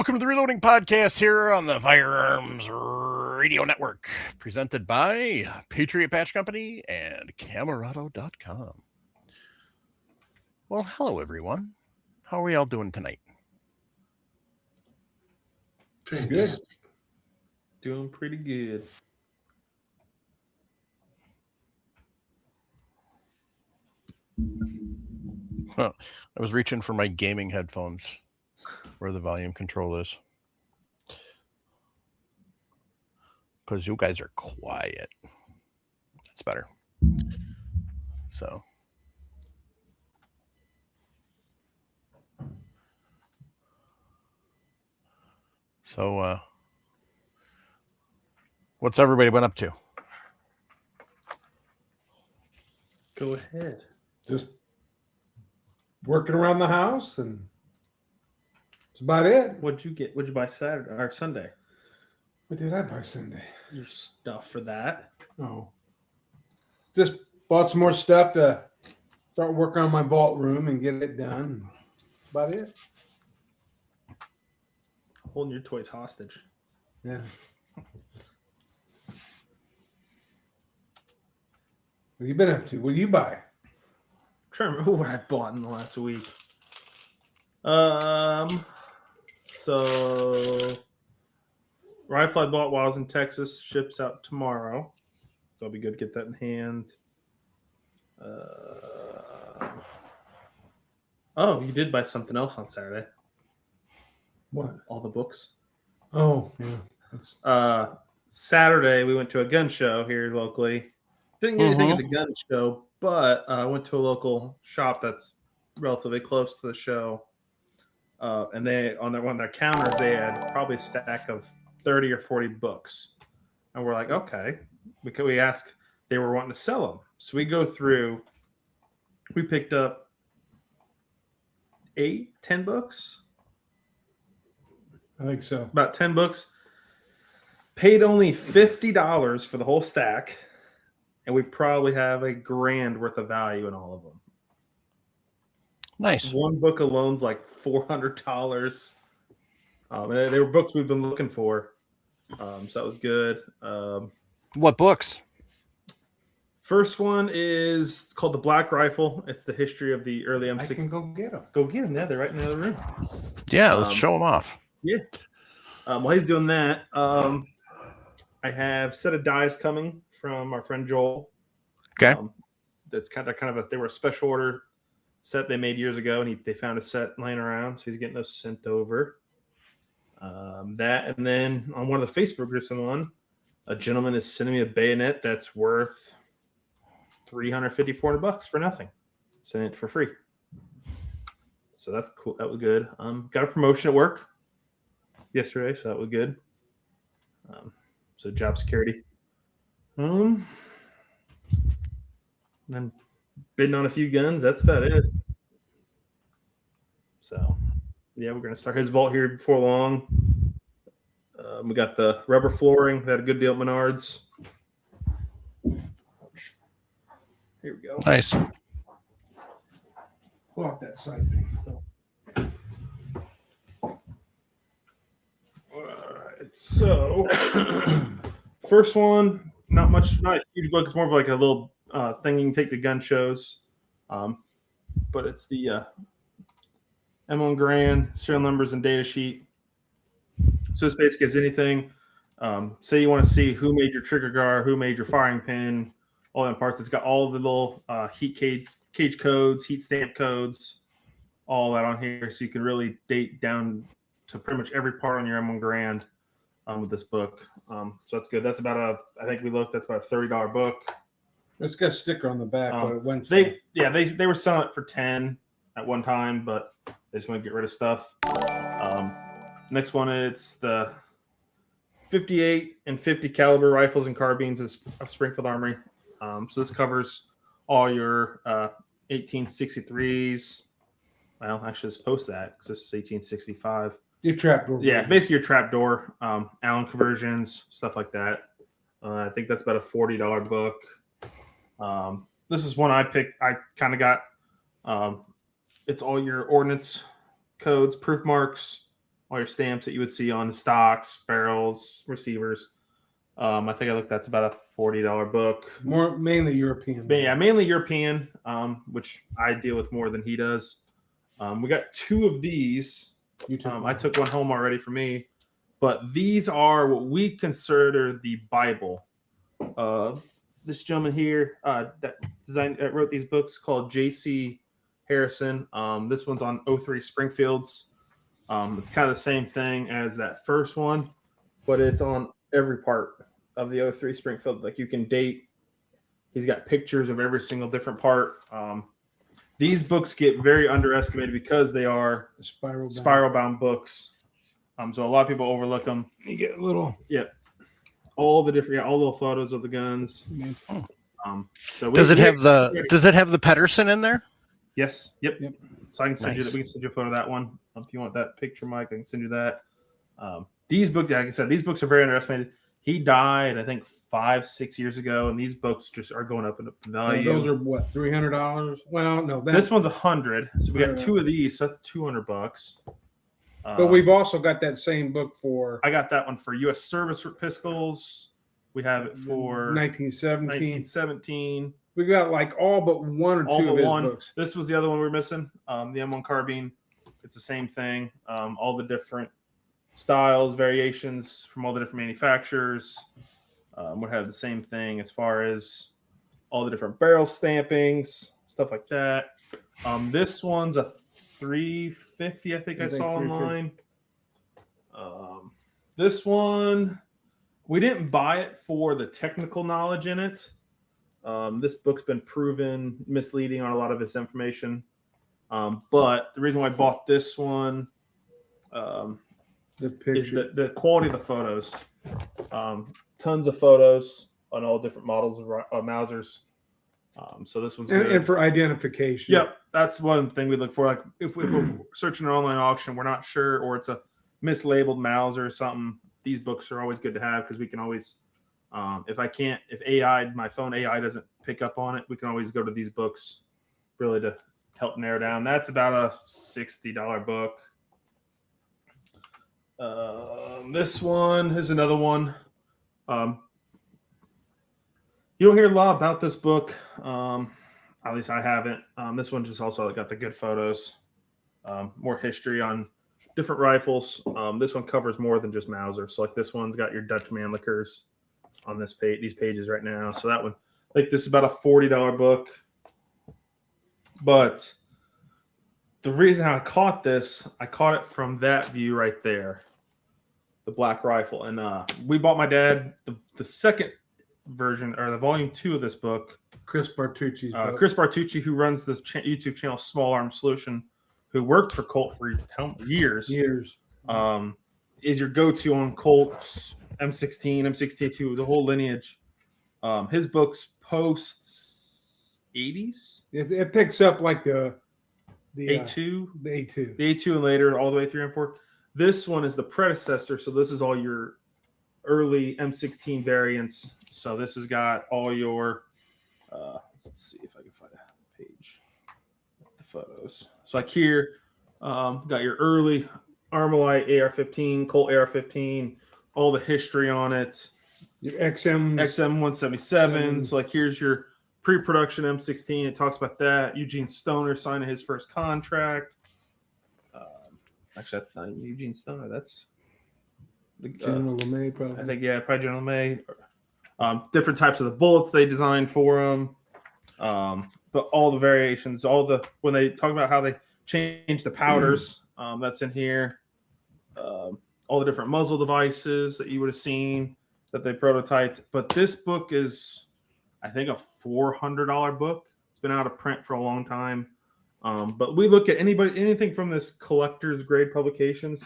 Welcome to the Reloading Podcast here on the Firearms Radio Network, presented by Patriot Patch Company and Camerado.com. Well, hello, everyone. How are we all doing tonight? Good. Doing pretty good. Huh. I was reaching for my gaming headphones where the volume control is. Because you guys are quiet. That's better. So. What's everybody been up to? Go ahead. Just working around the house, and that's about it. What'd you get? What'd you buy Saturday or Sunday? What did I buy Sunday? Your stuff for that. Oh, just bought some more stuff to start working on my vault room and get it done. That's about it. Holding your toys hostage. Yeah. What have you been up to? What do you buy? I'm trying to remember what I bought in the last week. So rifle I bought while I was in Texas ships out tomorrow. So it'll be good to get that in hand. Oh, you did buy something else on Saturday. What? All the books. Oh, yeah. Saturday we went to a gun show here locally. Didn't get anything at the gun show, but I went to a local shop that's relatively close to the show. And they on one of their counters they had probably a stack of 30 or 40 books. And we're like, okay. We asked, they were wanting to sell them. So we go through, we picked up 10 books. I think so. About 10 books. Paid only $50 for the whole stack. And we probably have $1,000 worth of value in all of them. Nice. One book alone's like $400. And they were books we've been looking for. So that was good. What books? First one is called The Black Rifle. It's the history of the early M60. I can go get them. Go get them. Yeah, they're right in the other room. Yeah, let's show them off. Yeah. While he's doing that, I have a set of dies coming from our friend Joel. Okay. They were a special order set they made years ago, and they found a set laying around, so he's getting those sent over. That, and then on one of the Facebook groups I'm on, a gentleman is sending me a bayonet that's worth $350-$400 for nothing. Sending it for free. So that's cool. That was good. Got a promotion at work yesterday, so that was good. So job security. Then bidding on a few guns. That's about it. So, yeah, we're going to start his vault here before long. We got the rubber flooring. We had a good deal at Menards. Here we go. Nice. Pull out that side thing. All right. So, first one, not a huge book. It's more of like a little thing you can take to gun shows. But it's the M1 Grand serial numbers and data sheet. So this basically is anything. Say you want to see who made your trigger guard, who made your firing pin, all that parts. It's got all the little heat cage codes, heat stamp codes, all that on here. So you can really date down to pretty much every part on your M1 Grand with this book. So that's good. That's about that's about a $30 book. It's got a sticker on the back, but it went. They were selling it for 10 at one time, but they just want to get rid of stuff. Next one, it's the 58 and 50 caliber rifles and carbines of Springfield Armory. So this covers all your 1863s. Well, actually, let's post that because this is 1865. Your trapdoor. Yeah, basically your trapdoor, Allen conversions, stuff like that. I think that's about a $40 book. This is one I picked. I kind of got. It's all your ordnance codes, proof marks, all your stamps that you would see on the stocks, barrels, receivers. I think I looked. That's about a $40 book. Mainly European. But yeah, mainly European, which I deal with more than he does. We got 2 of these. I took one home already for me, but these are what we consider the Bible of this gentleman here that wrote these books, called J.C. Harrison. This one's on 03 Springfields. It's kind of the same thing as that first one, but it's on every part of the 03 Springfield. Like, you can date. He's got pictures of every single different part. These books get very underestimated because they are spiral bound books. So a lot of people overlook them. You get a little. Yeah. All the little photos of the guns. So does it have the Pedersen in there? Yes. Yep. So I can send you that. We can send you a photo of that one. If you want that picture, Mike, I can send you that. These books, like I said, these books are very underestimated. He died, I think, 5-6 years ago, and these books just are going up in value. Those are what, $300? Well, no, this one's $100. So we got 2 of these, so that's $200. But we've also got that same book for. I got that one for U.S. service pistols. We have it for 1917. We got like all but 1 or 2 of his books. This was the other one we were missing. The M1 carbine. It's the same thing. All the different styles, variations from all the different manufacturers. Would have the same thing as far as all the different barrel stampings, stuff like that. This one's a $350, I think I saw online. This one, we didn't buy it for the technical knowledge in it. This book's been proven misleading on a lot of its information. But the reason why I bought this one is the quality of the photos. Tons of photos on all different models of Mausers. So this one's good. And for identification. Yep, that's one thing we look for. Like, if we're searching an online auction, we're not sure, or it's a mislabeled Mauser or something. These books are always good to have because we can always, if my phone AI doesn't pick up on it, we can always go to these books really to help narrow down. That's about a $60 book. This one is another one. You don't hear a lot about this book. At least I haven't. This one just also got the good photos. More history on different rifles. This one covers more than just Mauser. So like this one's got your Dutch Mannlichers on this page, these pages right now. So that one, like this is about a $40 book. But the reason I caught this, I caught it from that view right there, the black rifle. And we bought my dad the second version, or the volume 2 of this book. Chris Bartucci's book. Chris Bartucci, who runs this YouTube channel Small Arms Solution, who worked for Colt for years, is your go-to on Colts, M16, M16A2, the whole lineage. His books post 80s. It picks up like the A2, the A2, the A2, and later all the way 3 and 4. This one is the predecessor, so this is all your early M16 variants. So this has got all your. Let's see if I can find a page. The photos. So like here, got your early Armalite AR-15, Colt AR-15, all the history on it. Your XM177. So like here's your pre-production M16. It talks about that. Eugene Stoner signing his first contract. Actually, that's not Eugene Stoner. That's General LeMay, probably. I think, yeah, probably General LeMay. Different types of the bullets they designed for them. But all the variations, when they talk about how they change the powders, that's in here. All the different muzzle devices that you would have seen that they prototyped. But this book is, I think, a $400 book. It's been out of print for a long time. But we look at anything from this collector's grade publications.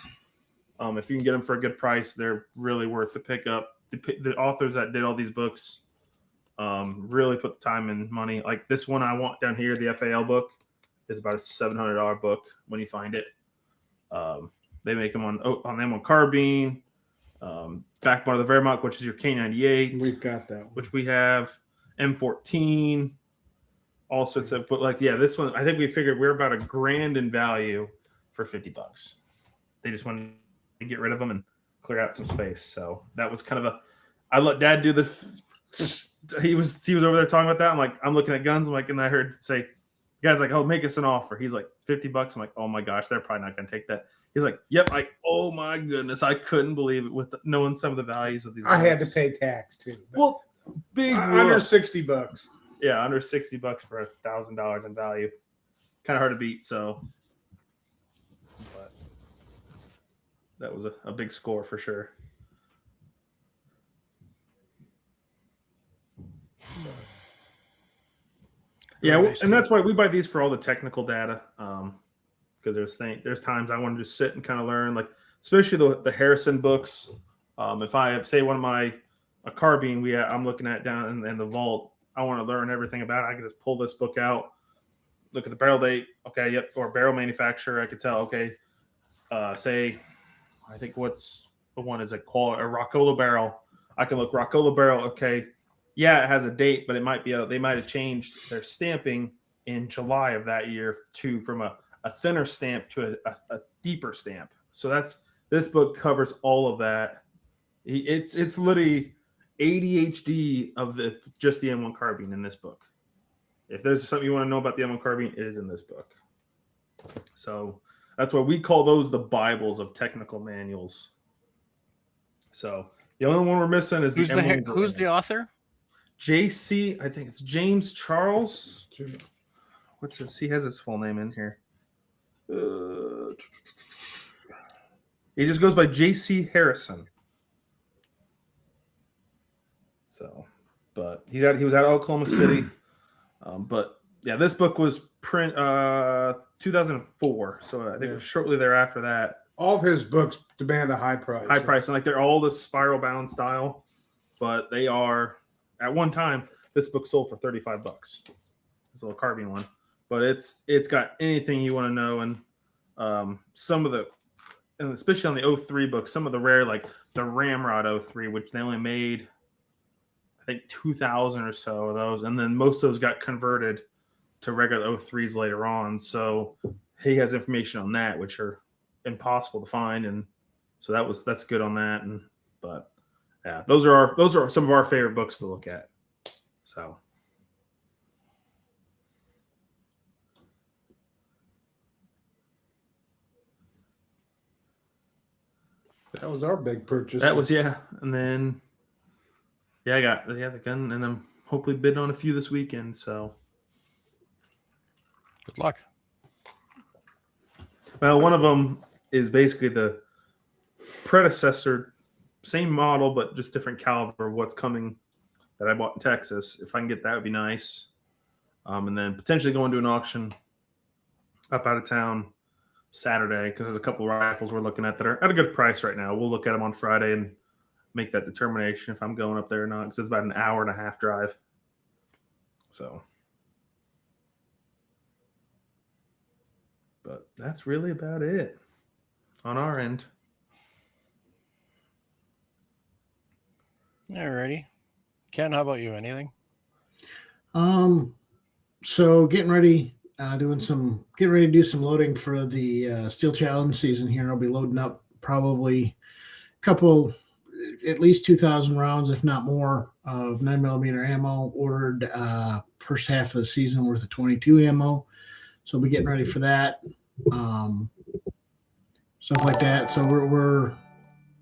If you can get them for a good price, they're really worth the pickup. The authors that did all these books really put the time and money. Like this one I want down here, the FAL book, is about a $700 book when you find it. They make them on M1 carbine, backbone of the Wehrmacht, which is your K98. We've got that one. Which we have, M14, all sorts of. But like, yeah, this one, I think we figured we're about $1,000 in value for $50. They just wanted and get rid of them and clear out some space. So that was kind of I let Dad do the. He was over there talking about that. I'm like, I'm looking at guns. I'm like, and I heard say, the guy's like, oh, make us an offer. He's like, $50. I'm like, oh my gosh, they're probably not going to take that. He's like, yep. Like, oh my goodness, I couldn't believe it with knowing some of the values of these. I had to pay tax too. Well, big under $60. Yeah, under $60 for $1,000 in value. Kind of hard to beat. So, but that was a big score for sure. Yeah, and that's why we buy these for all the technical data. Because there's times I want to just sit and kind of learn, like especially the Harrison books. If I have say one of a carbine I'm looking at down in the vault, I want to learn everything about it. I can just pull this book out, look at the barrel date, okay, yep, or barrel manufacturer. I could tell, okay, say I think what's the one is it called a Rockola barrel. I can look Rockola barrel, okay. Yeah, it has a date, but it might be they might have changed their stamping in July of that year from a thinner stamp to a deeper stamp. So this book covers all of that. It's literally ADHD of just the M1 carbine in this book. If there's something you want to know about the M1 carbine, it is in this book. So that's why we call those the Bibles of technical manuals. So the only one we're missing is who's the author? JC, I think it's James Charles. What's his? He has his full name in here. He just goes by JC Harrison. So, but he was at Oklahoma City. But yeah, this book was print 2004. So I think it was shortly thereafter that. All of his books demand a high price. High price, and like they're all the spiral bound style, but they are. At one time, this book sold for $35. This little carbine one, but it's got anything you want to know, and some of and especially on the 03 book, some of the rare, like the Ramrod 03, which they only made, I think 2,000 or so of those, and then most of those got converted to regular 03s later on. So he has information on that, which are impossible to find, and so that's good on that, but. Yeah, those are some of our favorite books to look at. So that was our big purchase. That was and then I got the gun, and I'm hopefully bidding on a few this weekend. So good luck. Well, one of them is basically the predecessor. Same model, but just different caliber of what's coming that I bought in Texas. If I can get that, would be nice. And then potentially going to an auction up out of town Saturday, because there's a couple of rifles we're looking at that are at a good price right now. We'll look at them on Friday and make that determination if I'm going up there or not, because it's about an hour and a half drive. So, but that's really about it on our end. Alrighty. Ken, how about you? Anything? So getting ready to do some loading for the Steel Challenge season here. I'll be loading up probably at least 2,000 rounds, if not more, of 9mm ammo. Ordered first half of the season worth of 22 ammo. So I'll be getting ready for that. Stuff like that. So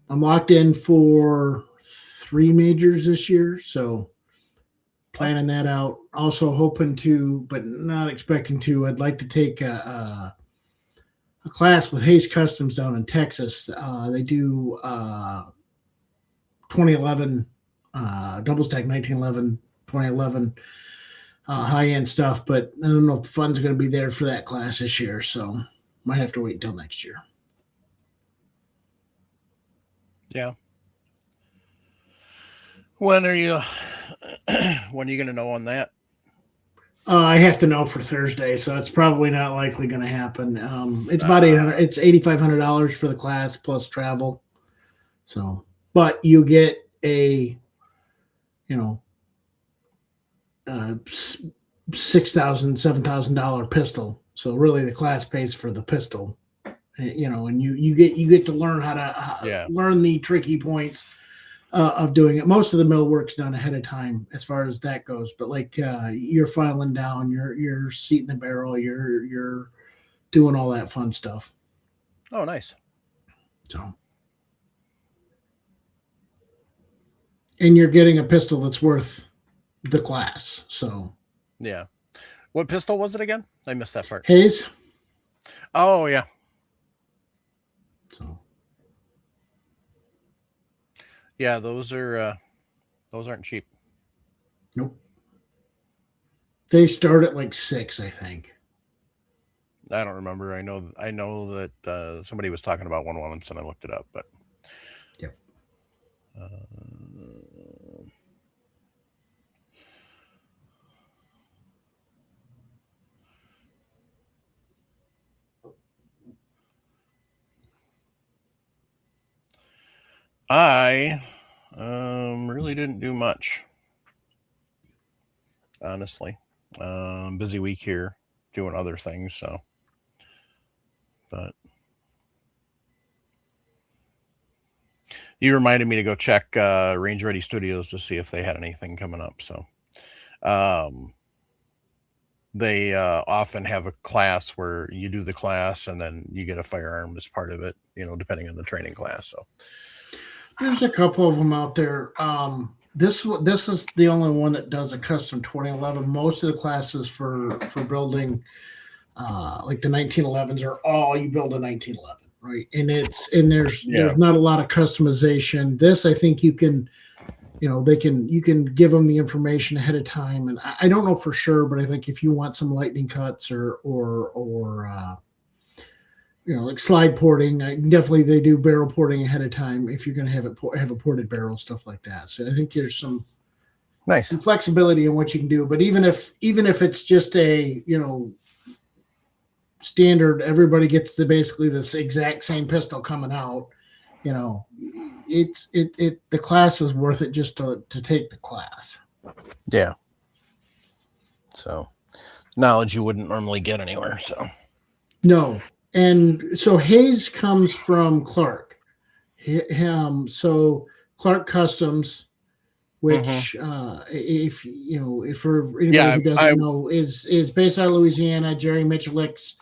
I'm locked in for 3 majors this year, so planning that out. Also hoping to, but not expecting to, I'd like to take a class with Hayes Customs down in Texas. They do 2011 double stack 1911, 2011 high-end stuff, but I don't know if the funds are going to be there for that class this year, so might have to wait until next year. Yeah. When are you going to know on that? I have to know for Thursday, so it's probably not likely going to happen. It's about $800. It's $8,500 for the class plus travel. So, but you get a, $6,000, $7,000 pistol. So really, the class pays for the pistol and you get to learn how to learn the tricky points of doing it. Most of the mill work's done ahead of time as far as that goes, but like you're filing down, you're seating the barrel, you're doing all that fun stuff. Oh, nice. So, and you're getting a pistol that's worth the class. So, yeah. What pistol was it again? I missed that part. Hayes. Oh, yeah. So, yeah, those aren't cheap. nope. They start at like 6, I think. I don't remember. I know that somebody was talking about one once, and I looked it up. But yep. I really didn't do much, honestly. Busy week here doing other things, so. But you reminded me to go check Range Ready Studios to see if they had anything coming up. So they often have a class where you do the class and then you get a firearm as part of it, depending on the training class. So there's a couple of them out there. This is the only one that does a custom 2011. Most of the classes for building like the 1911s are all you build a 1911, right? And there's not a lot of customization. This, I think you can, you can give them the information ahead of time. And I don't know for sure, but I think if you want some lightning cuts or like slide porting, definitely they do barrel porting ahead of time if you're going to have a ported barrel, stuff like that. So I think there's some flexibility in what you can do. But even if it's just a standard, everybody gets basically this exact same pistol coming out. The class is worth it just to take the class. Yeah. So knowledge you wouldn't normally get anywhere. So no. And so Hayes comes from Clark. So Clark Customs, which if for anybody who doesn't know, is based out of Louisiana. Jerry Michelick's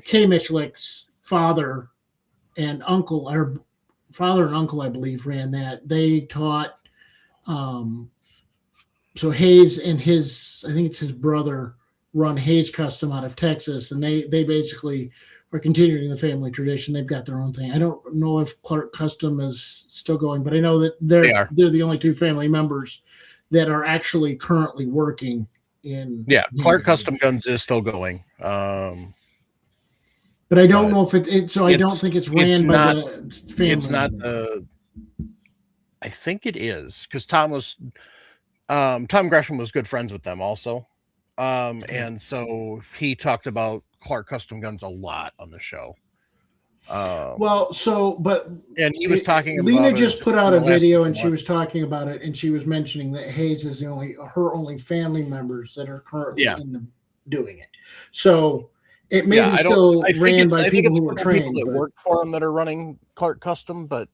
Kay Michelick's father and uncle, I believe, ran that. They taught so Hayes and I think it's his brother run Hayes Custom out of Texas, and they basically are continuing the family tradition. They've got their own thing. I don't know if Clark Custom is still going, but I know that they're the only two family members that are actually currently working in. Yeah, Clark Custom Guns is still going. But I don't know if I don't think it's ran by the family. It's not I think it is, because Tom Gresham was good friends with them also. And so he talked about Clark Custom Guns a lot on the show. And he was talking about Lena just put out a video and she was talking about it, and she was mentioning that Hayes is her only family members that are currently doing it. So it may be still ran by people who were trained. People that work for them that are running Clark Custom, but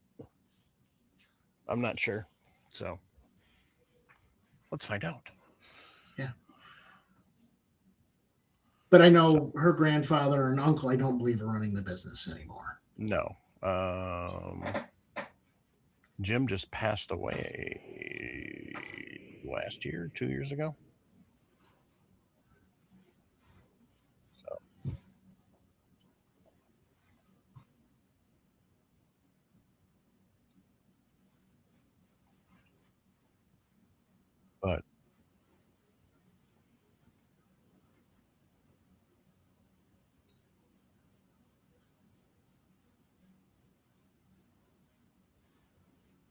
I'm not sure. So let's find out. Yeah. But I know her grandfather and uncle, I don't believe, are running the business anymore. No. Jim just passed away last year, 2 years ago. So. But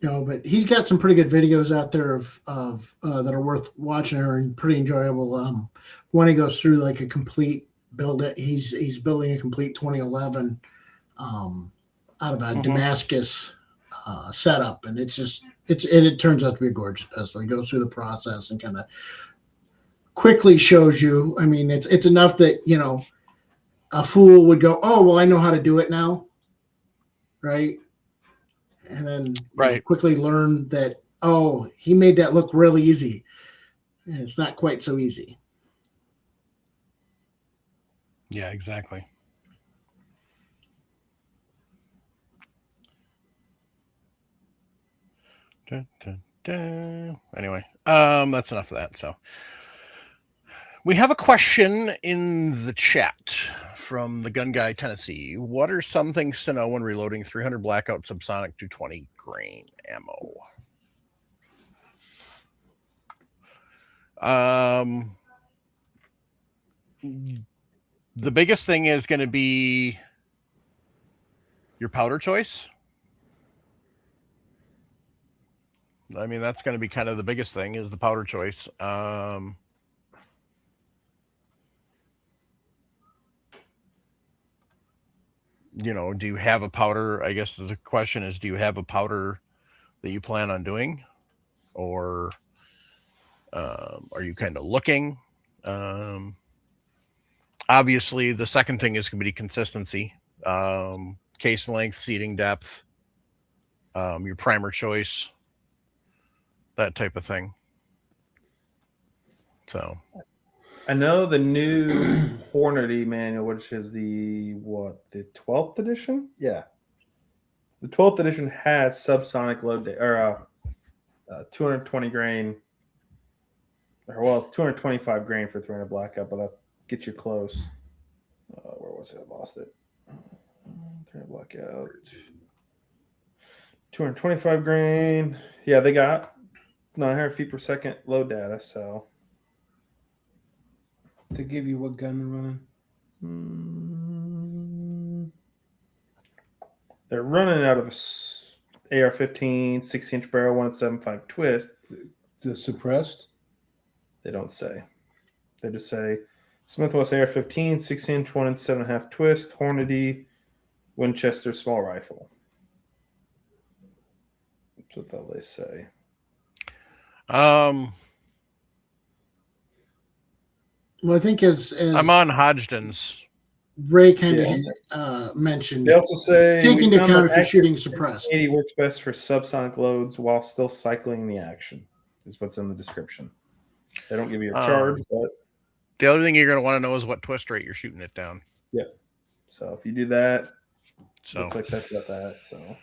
No, but he's got some pretty good videos out there of that are worth watching and pretty enjoyable. When he goes through like a complete build, he's building a complete 2011 out of a Damascus setup, and it turns out to be a gorgeous pistol. He goes through the process and kind of quickly shows you. I mean, it's enough that a fool would go, "Oh, well, I know how to do it now," right? And then Right. quickly learn that, oh, he made that look really easy, and it's not quite so easy. Yeah, exactly. Dun, dun, dun. Anyway, that's enough of that. So we have a question in the chat from the Gun Guy Tennessee. What are some things to know when reloading 300 Blackout Subsonic 220 grain ammo? The biggest thing is going to be your powder choice. I mean, that's going to be kind of the biggest thing is the powder choice. Do you have a powder? I guess the question is, do you have a powder that you plan on doing, or are you kind of looking? Obviously, the second thing is going to be consistency, case length, seating depth, your primer choice, that type of thing. So I know the new Hornady manual, which is the 12th edition? Yeah. The 12th edition has subsonic load or 220 grain. It's 225 grain for 300 blackout, but that gets you close. Where was it? I lost it. 300 blackout. 225 grain. Yeah, they got 900 feet per second load data. So To give you what gun they're running? They're running out of AR-15, 6-inch barrel, 1.75 twist. The suppressed? They don't say. They just say Smith Wesson AR-15, 6-inch, 1.75 twist, Hornady, Winchester small rifle. That's what they say. Well, I think as I'm on Hodgdon's. Ray kind of mentioned, They also say take into account if you're shooting suppressed. 80 works best for subsonic loads while still cycling the action. Is what's in the description. They don't give you a charge, but the other thing you're going to want to know is what twist rate you're shooting it down. Yep. So if you do that, looks like that's got that. So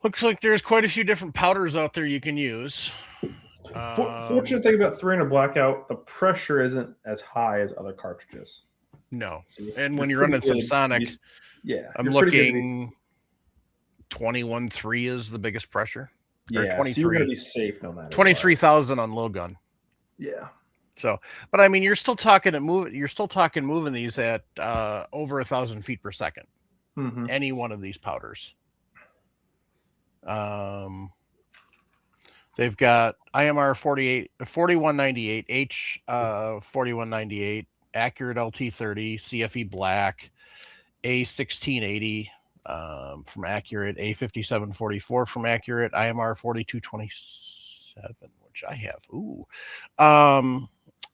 looks like there's quite a few different powders out there you can use. Fortunate thing about 300 blackout, the pressure isn't as high as other cartridges. No, and when you're running subsonic, I'm looking 21.3 is the biggest pressure. Yeah, 23. So you're gonna be safe no matter. 23,000 on low gun. Yeah. So, but I mean, you're still talking moving these at over 1,000 feet per second. Mm-hmm. Any one of these powders. They've got IMR 4198, H 4198, Accurate LT30, CFE Black, A1680 from Accurate, A5744 from Accurate, IMR 4227, which I have.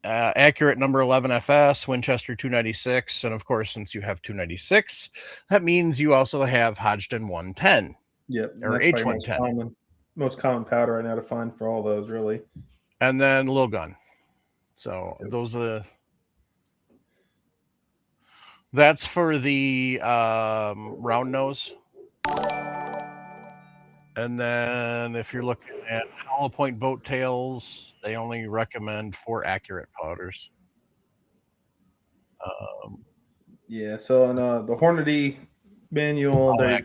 Accurate number 11 FS, Winchester 296, and of course, since you have 296, that means you also have Hodgdon 110. Yep, or H110. Most common powder right now to find for all those, really. And then low gun. So those are that's for the round nose. And then if you're looking at hollow point boat tails, they only recommend 4 accurate powders. So on the Hornady manual, they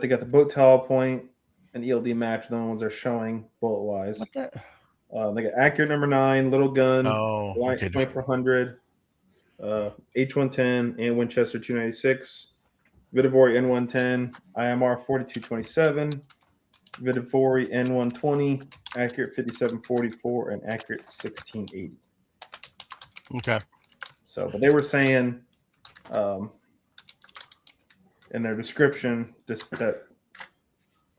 got the boat tail point and ELD match. The ones they're showing bullet wise. What that? They got accurate number 9, little gun, 2400, H110, and Winchester 296, Vidivori N110, IMR 4227, Vidivori N120, accurate 5744, and accurate 1680. Okay. So, but they were saying in their description just that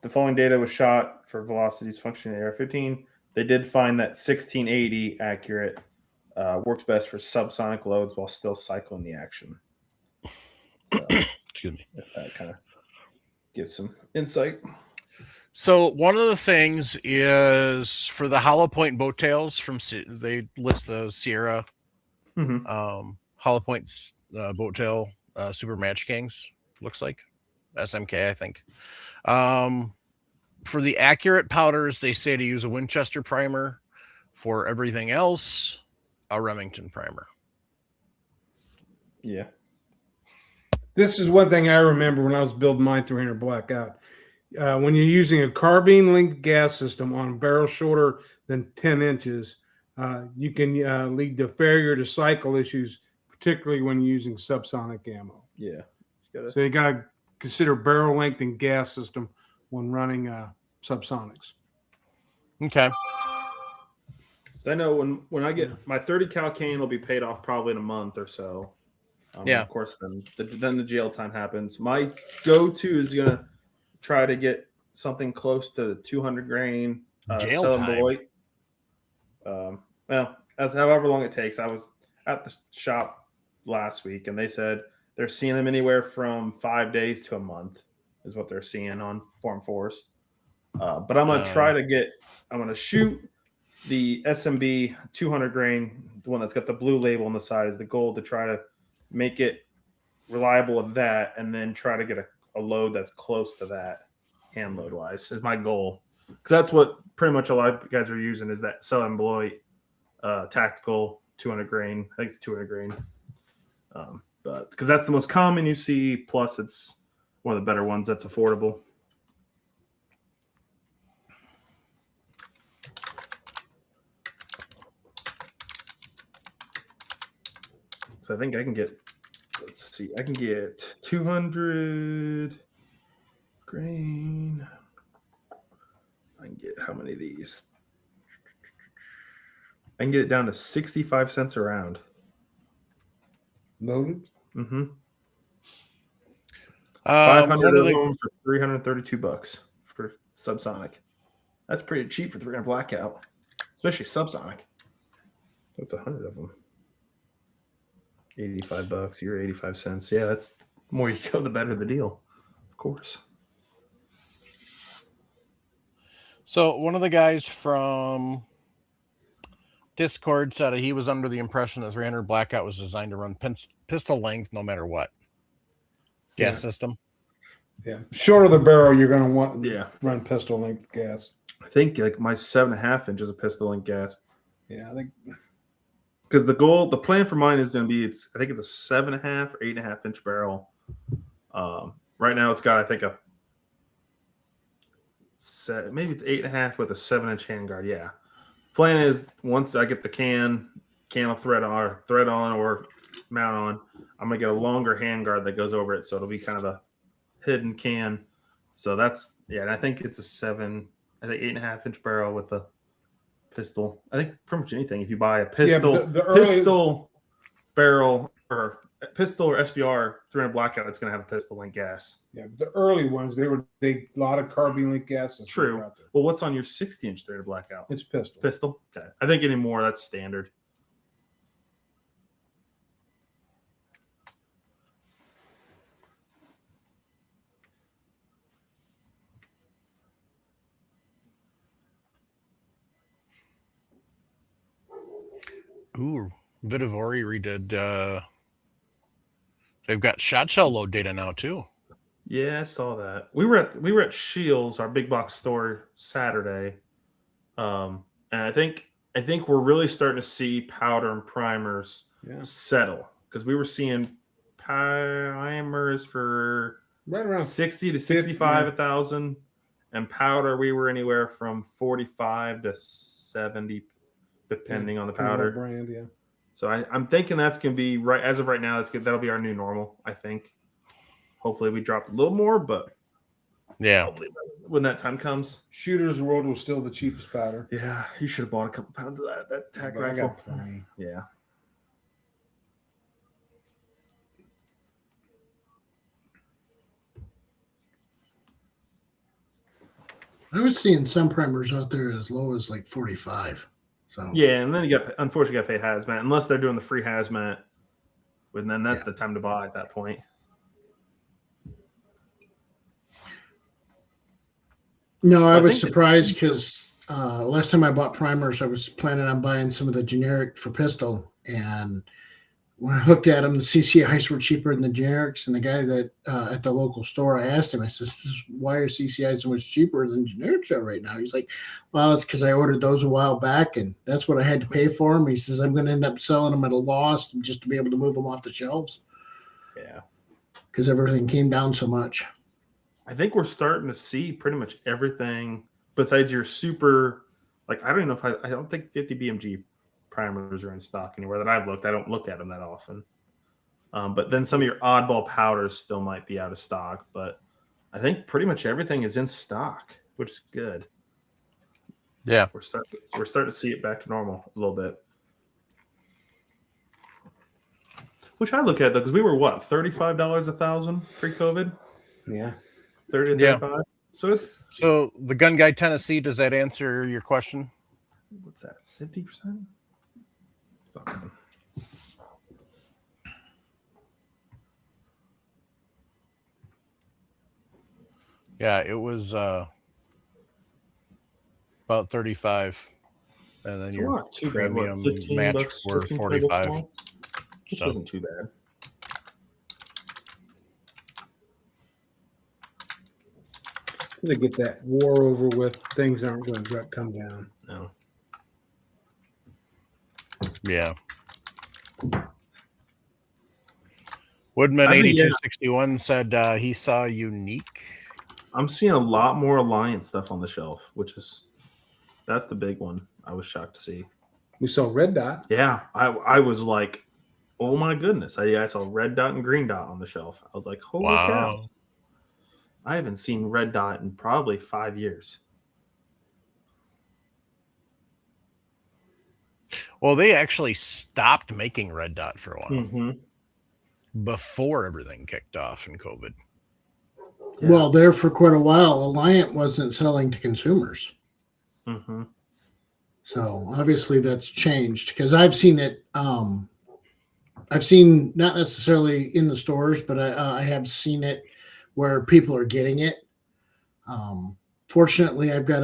the following data was shot for velocities functioning in AR-15. They did find that 1680 accurate works best for subsonic loads while still cycling the action. Excuse me. If that kind of gives some insight. So one of the things is for the hollow point boat tails they list the Sierra hollow points boat tail super match kings, looks like SMK, I think. For the accurate powders, they say to use a Winchester primer. For everything else, a Remington primer. Yeah. This is one thing I remember when I was building mine 300 blackout. When you're using a carbine linked gas system on a barrel shorter than 10 inches, you can lead to failure to cycle issues, particularly when using subsonic ammo. Yeah. So you got to consider barrel length and gas system when running subsonics. Okay. So I know when I get my 30 cal cane will be paid off probably in a month or so. Yeah. Of course, then the jail time happens. My go-to is gonna try to get something close to the 200 grain Jail time. Beloit. Well, that's however long it takes. I was at the shop last week, and they said they're seeing them anywhere from 5 days to a month is what they're seeing on Form 4s. But I'm gonna try to get. I'm gonna shoot the SMB 200 grain, the one that's got the blue label on the side, is the goal to try to make it reliable with that, and then try to get a load that's close to that hand load wise is my goal, because that's what pretty much a lot of guys are using is that Southern Beloit tactical 200 grain. I think it's 200 grain, but because that's the most common you see, plus it's one of the better ones that's affordable. So I think I can get, let's see, I can get 200 grain. I can get how many of these? I can get it down to 65 cents a round. Loaded? Mm-hmm. 500 of them for $332 for subsonic. That's pretty cheap for 300 blackout, especially subsonic. That's 100 of them. $85. You're 85 cents. Yeah, that's the more you go, the better the deal. Of course. So one of the guys from Discord said he was under the impression that 300 blackout was designed to run pistol length no matter what gas system. Yeah, shorter the barrel, you're going to want run pistol length gas. I think like my 7.5 inch is a pistol length gas. Yeah, I think because the plan for mine is going to be I think it's a 7.5 or 8.5 inch barrel. Right now it's got I think maybe it's 8.5 with a 7-inch handguard. Yeah. Plan is once I get the can of thread on or mount on, I'm gonna get a longer handguard that goes over it, so it'll be kind of a hidden can. So that's and I think it's a 8.5 inch barrel with a pistol. I think pretty much anything. If you buy a pistol, pistol barrel or pistol or SBR 300 blackout, it's gonna have a pistol link gas. Yeah, the early ones they a lot of carbine link gases. True. Well, what's on your 60-inch 300 blackout? It's pistol. Pistol. Okay. I think anymore that's standard. Ooh, Vitivori redid. They've got shot shell load data now too. Yeah, I saw that. We were at Shields, our big box store, Saturday, and I think we're really starting to see powder and primers settle, because we were seeing primers for right around 60 to 65 1,000, and powder we were anywhere from 45 to 70, depending on the powder brand. Yeah. So I'm thinking that's going to be right as of right now. That'll be our new normal, I think. Hopefully we drop a little more, but when that time comes. Shooter's World was still the cheapest powder. Yeah, you should have bought a couple pounds of that tack rifle. Yeah. I was seeing some primers out there as low as like 45. So yeah, and then unfortunately you got to pay hazmat unless they're doing the free hazmat, and then that's the time to buy at that point. No, I I was think surprised because last time I bought primers, I was planning on buying some of the generic for pistol, and when I looked at them, the CCIs were cheaper than the generics. And the guy that at the local store, I asked him, I says, "Why are CCIs so much cheaper than generics are right now?" He's like, "Well, it's because I ordered those a while back, and that's what I had to pay for them." He says, "I'm going to end up selling them at a loss just to be able to move them off the shelves yeah. because everything came down so much." I think we're starting to see pretty much everything besides your super. Like I don't even know if I don't think 50 BMG primers are in stock anywhere that I've looked. I don't look at them that often. But then some of your oddball powders still might be out of stock. But I think pretty much everything is in stock, which is good. Yeah. We're starting to see it back to normal a little bit. Which I look at though, because we were what, $35 1,000 pre-COVID, Yeah. 30 to Yeah. 35. So it's So the Gun Guy Tennessee, does that answer your question? what's that? 50%? Something. Yeah, it was about 35, and then It's your not too bad. premium What, 15 match bucks, were 15, 20 bucks 45. more? Which So wasn't too bad. They get that war over with. Things aren't going to come down. No. yeah. Woodman I think, 8261 said he saw Unique. I'm seeing a lot more Alliance stuff on the shelf, that's the big one. I was shocked to see. We saw Red Dot. Yeah, I was like, oh my goodness. I saw Red Dot and Green Dot on the shelf. I was like, holy cow. I haven't seen Red Dot in probably 5 years. Well, they actually stopped making Red Dot for a while Mm-hmm. before everything kicked off in COVID. Yeah. Well, there for quite a while, Alliant wasn't selling to consumers. Mm-hmm. So obviously that's changed because I've seen it. I've seen not necessarily in the stores, but I have seen it where people are getting it. Fortunately, I've got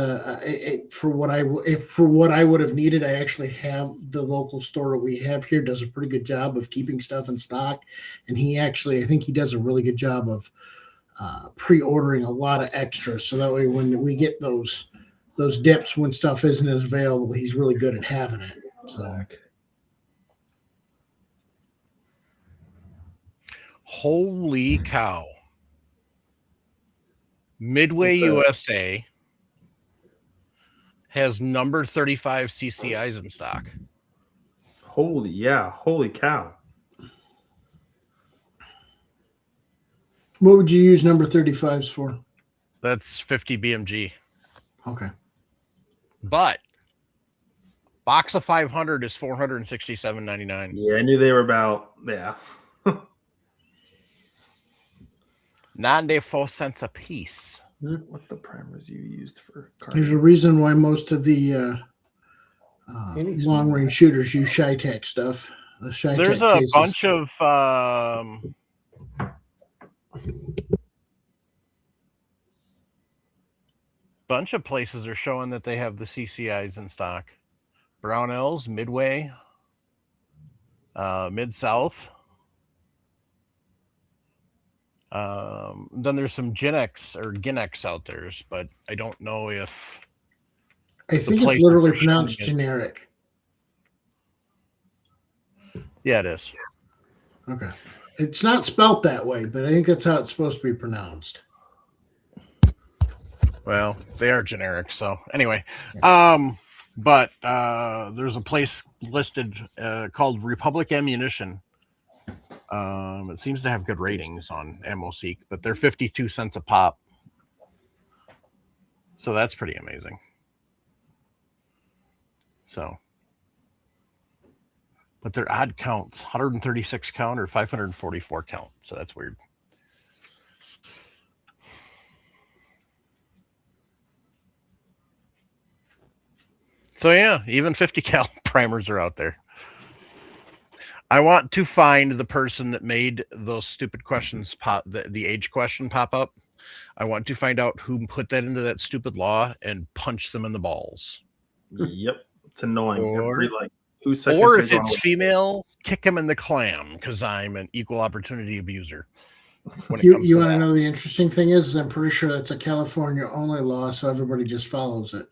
for what I would have needed. I actually have the local store that we have here does a pretty good job of keeping stuff in stock, and I think he does a really good job of pre-ordering a lot of extras. So that way, when we get those dips when stuff isn't as available, he's really good at having it. So. Holy cow. Midway USA has number 35 CCIs in stock. Holy cow. What would you use number 35s for? That's 50 BMG. Okay. But box of 500 is $467.99. Yeah, I knew they were about, 94 cents a piece. What's the primers you used for cartridges? There's a reason why most of the long range shooters use Shy-Tech stuff. There's a bunch of places are showing that they have the CCIs in stock. Brownells, Midway, Mid-South. Then there's some Ginex out there, but I don't know if I think it's literally pronounced generic. Yeah, it is. Okay. It's not spelt that way, but I think that's how it's supposed to be pronounced. Well, they are generic, so anyway. But there's a place listed called Republic Ammunition. It seems to have good ratings on AmmoSeek, but they're 52 cents a pop. So that's pretty amazing. So, but they're odd counts, 136 count or 544 count. So that's weird. So yeah, even 50 cal primers are out there. I want to find the person that made those stupid questions pop, the age question pop up. I want to find out who put that into that stupid law and punch them in the balls. Yep, it's annoying. Or- Every like 2 seconds. Or they're if going it's away. female, kick them in the clam because I'm an equal opportunity abuser. When it You comes you to want to that. know the interesting thing is I'm pretty sure it's a California only law, so everybody just follows it.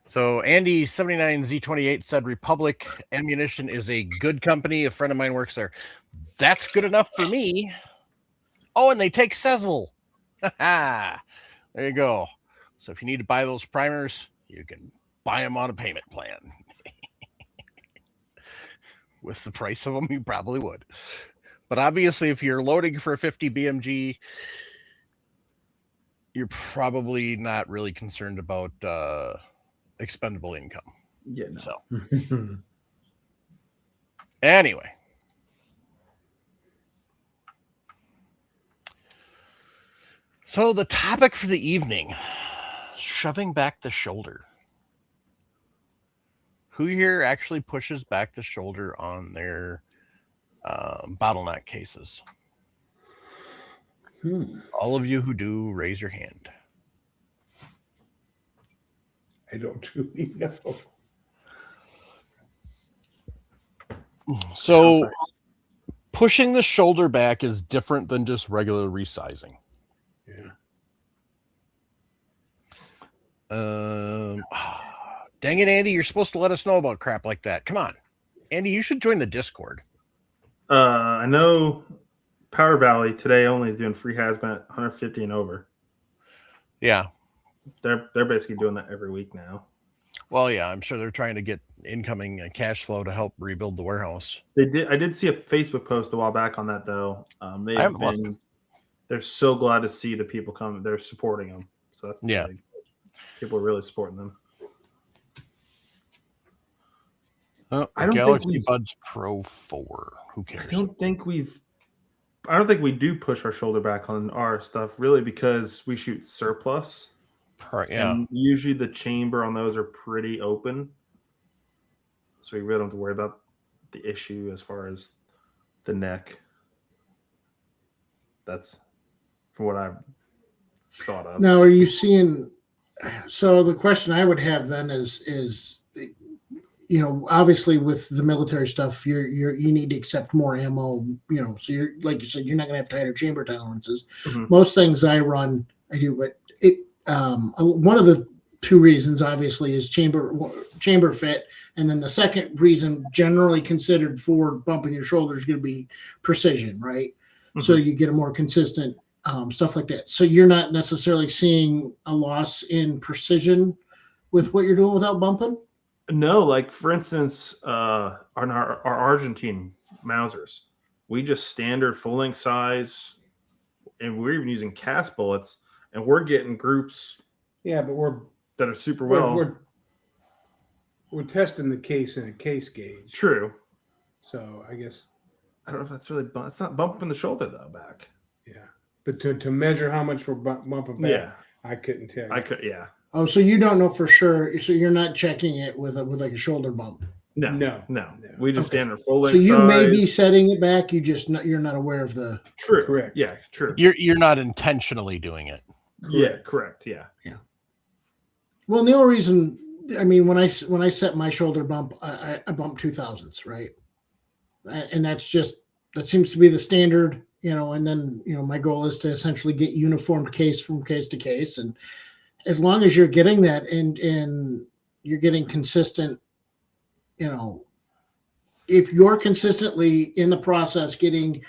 So Andy 79Z28 said Republic Ammunition is a good company. A friend of mine works there. That's good enough for me. Oh, and they take Sezzle. There you go. So if you need to buy those primers, you can buy them on a payment plan. With the price of them, you probably would. But obviously, if you're loading for a 50 BMG, you're probably not really concerned about expendable income. Yeah, no. So anyway. So the topic for the evening, shoving back the shoulder. Who here actually pushes back the shoulder on their bottleneck cases? All of you who do, raise your hand. I don't truly know. So pushing the shoulder back is different than just regular resizing. Yeah. Dang it, Andy, you're supposed to let us know about crap like that. Come on. Andy, you should join the Discord. I know Powder Valley today only is doing free hazmat 150 and over. Yeah. They're basically doing that every week now. Well, yeah, I'm sure they're trying to get incoming cash flow to help rebuild the warehouse. They did. I did see a Facebook post a while back on that though. They're so glad to see the people come. They're supporting them. So that's Yeah. big. People are really supporting them. Oh, I don't think Galaxy we- Buds Pro 4. Who cares? I don't think we do push our shoulder back on our stuff really because we shoot surplus. Yeah. And usually the chamber on those are pretty open. So we really don't have to worry about the issue as far as the neck. That's from what I've thought of. Now, are you seeing? So the question I would have then is obviously with the military stuff, you need to accept more ammo. So you're like you said, you're not going to have tighter chamber tolerances. Mhm. Most things I run, I do, but one of the two reasons obviously is chamber fit, and then the second reason generally considered for bumping your shoulder is going to be precision, right? Mhm. So you get a more consistent stuff like that. So you're not necessarily seeing a loss in precision with what you're doing without bumping. No, like for instance, on our Argentine Mausers, we just standard full length size, and we're even using cast bullets, and we're getting groups Yeah, but that are super well. we're testing the case in a case gauge. True. So I guess I don't know if that's really it's not bumping the shoulder though back. yeah. But to measure how much we're bumping back, Yeah, I couldn't tell you. I could. Yeah. Oh, so you don't know for sure. So you're not checking it with like a shoulder bump. No. No. We just Okay. standard full So length. you may be size. setting it back. You're not aware of the. True. Correct. Yeah. True. You're not intentionally doing it. Yeah. Correct. Yeah. Well, the only reason, I mean, when I set my shoulder bump, I bump 2000s, right? And that seems to be the standard, and then, my goal is to essentially get uniformed case from case to case. And as long as you're getting that and you're getting consistent, if you're consistently in the process getting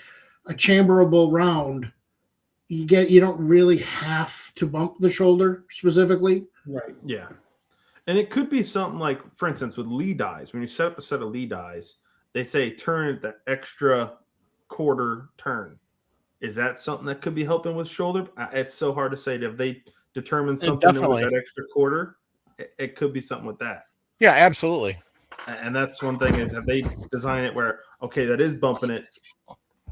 a chamberable round, you don't really have to bump the shoulder specifically. Right. Yeah. And it could be something like, for instance, with lead dies. When you set up a set of lead dies, they say turn the extra quarter turn. Is that something that could be helping with shoulder? It's so hard to say. If they determine something with definitely. that extra quarter, it could be something with that. Yeah, absolutely. And that's one thing is that they design it where, okay, that is bumping it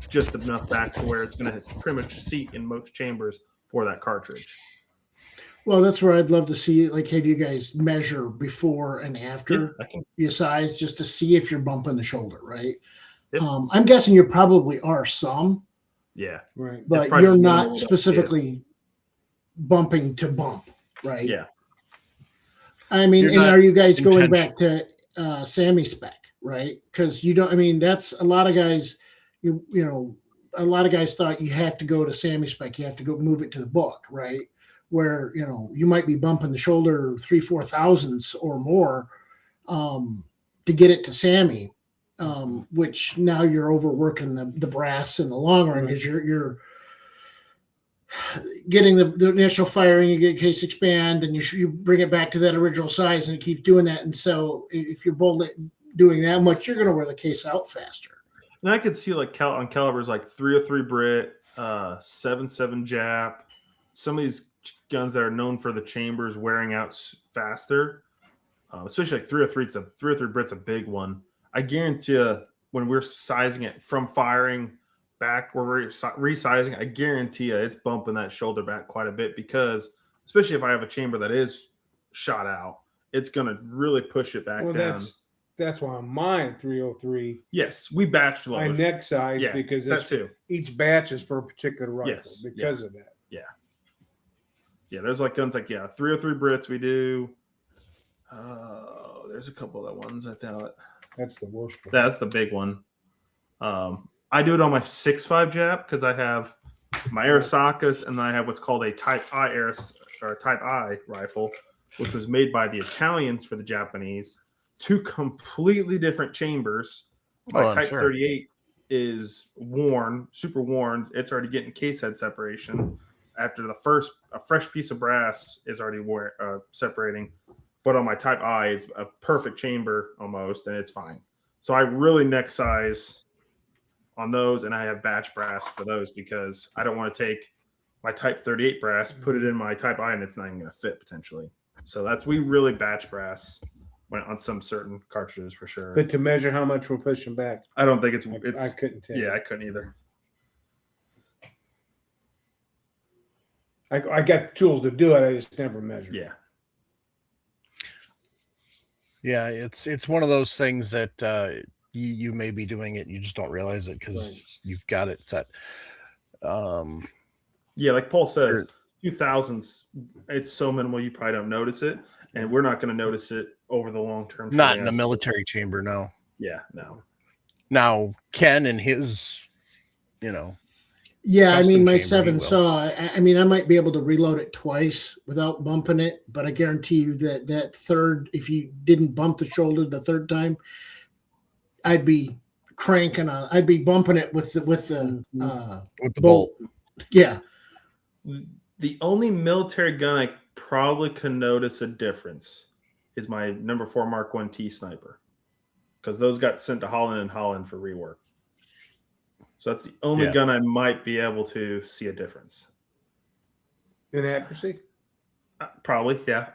just enough back to where it's going to pretty much seat in most chambers for that cartridge. Well, that's where I'd love to see, like, have you guys measure before and after I can. your size just to see if you're bumping the shoulder, right? Yep. I'm guessing you probably are some, Yeah. Right. but probably you're just not minimal, specifically bumping to bump, right? Yeah. I mean, You're and not are you guys going intention- back to Sammy spec, right? Because you don't. I mean, that's a lot of guys. A lot of guys thought you have to go to Sammy spec. You have to go move it to the book, right? Where you might be bumping the shoulder 3-4 thousandths or more to get it to Sammy, which now you're overworking the brass in the long run because you're getting the initial firing, you get case expand, and you bring it back to that original size, and it keeps doing that. And so, if you're doing that much, you're going to wear the case out faster. And I could see like on calibers like 303 Brit, 7.7 Jap, some of these guns that are known for the chambers wearing out faster, especially like 303. 303 Brit's a big one. I guarantee you, when we're sizing it from firing back, where we're resizing, I guarantee you it's bumping that shoulder back quite a bit because, especially if I have a chamber that is shot out, it's going to really push it back down. That's why on mine 303. Yes, we batch My load. neck size because that too. Each batch is for a particular rifle Yes, because of that. Yeah, there's like guns like 303 Brits we do. There's a couple other ones I thought. That's the worst one. That's the big one. I do it on my 6.5 Jap because I have my Arisakas and then I have what's called a Type I rifle, which was made by the Italians for the Japanese. Two completely different chambers. My Type 38 is worn, super worn. It's already getting case head separation. After a fresh piece of brass is already separating. But on my Type I, it's a perfect chamber almost, and it's fine. So I really neck size on those, and I have batch brass for those because I don't want to take my Type 38 brass, put it in my Type I, and it's not even going to fit potentially. So we really batch brass on some certain cartridges for sure. But to measure how much we're pushing back, I don't think it's I couldn't tell. Yeah, I couldn't either. I got the tools to do it. I just never measured. Yeah. Yeah, it's one of those things that you may be doing it, you just don't realize it because you've got it set. Yeah, like Paul says, 2000s, it's so minimal you probably don't notice it, and we're not going to notice it over the long term. Not in the military chamber, no. Yeah, no. Now Ken and his, Yeah, I mean, my custom chamber, 7 saw. I mean, I might be able to reload it twice without bumping it, but I guarantee you that third, if you didn't bump the shoulder the third time, I'd be I'd be bumping it with the bolt. Yeah. The only military gun I probably can notice a difference is my number 4 Mark 1T sniper, because those got sent to Holland for rework. So that's the only gun I might be able to see a difference. In accuracy? Probably, yeah.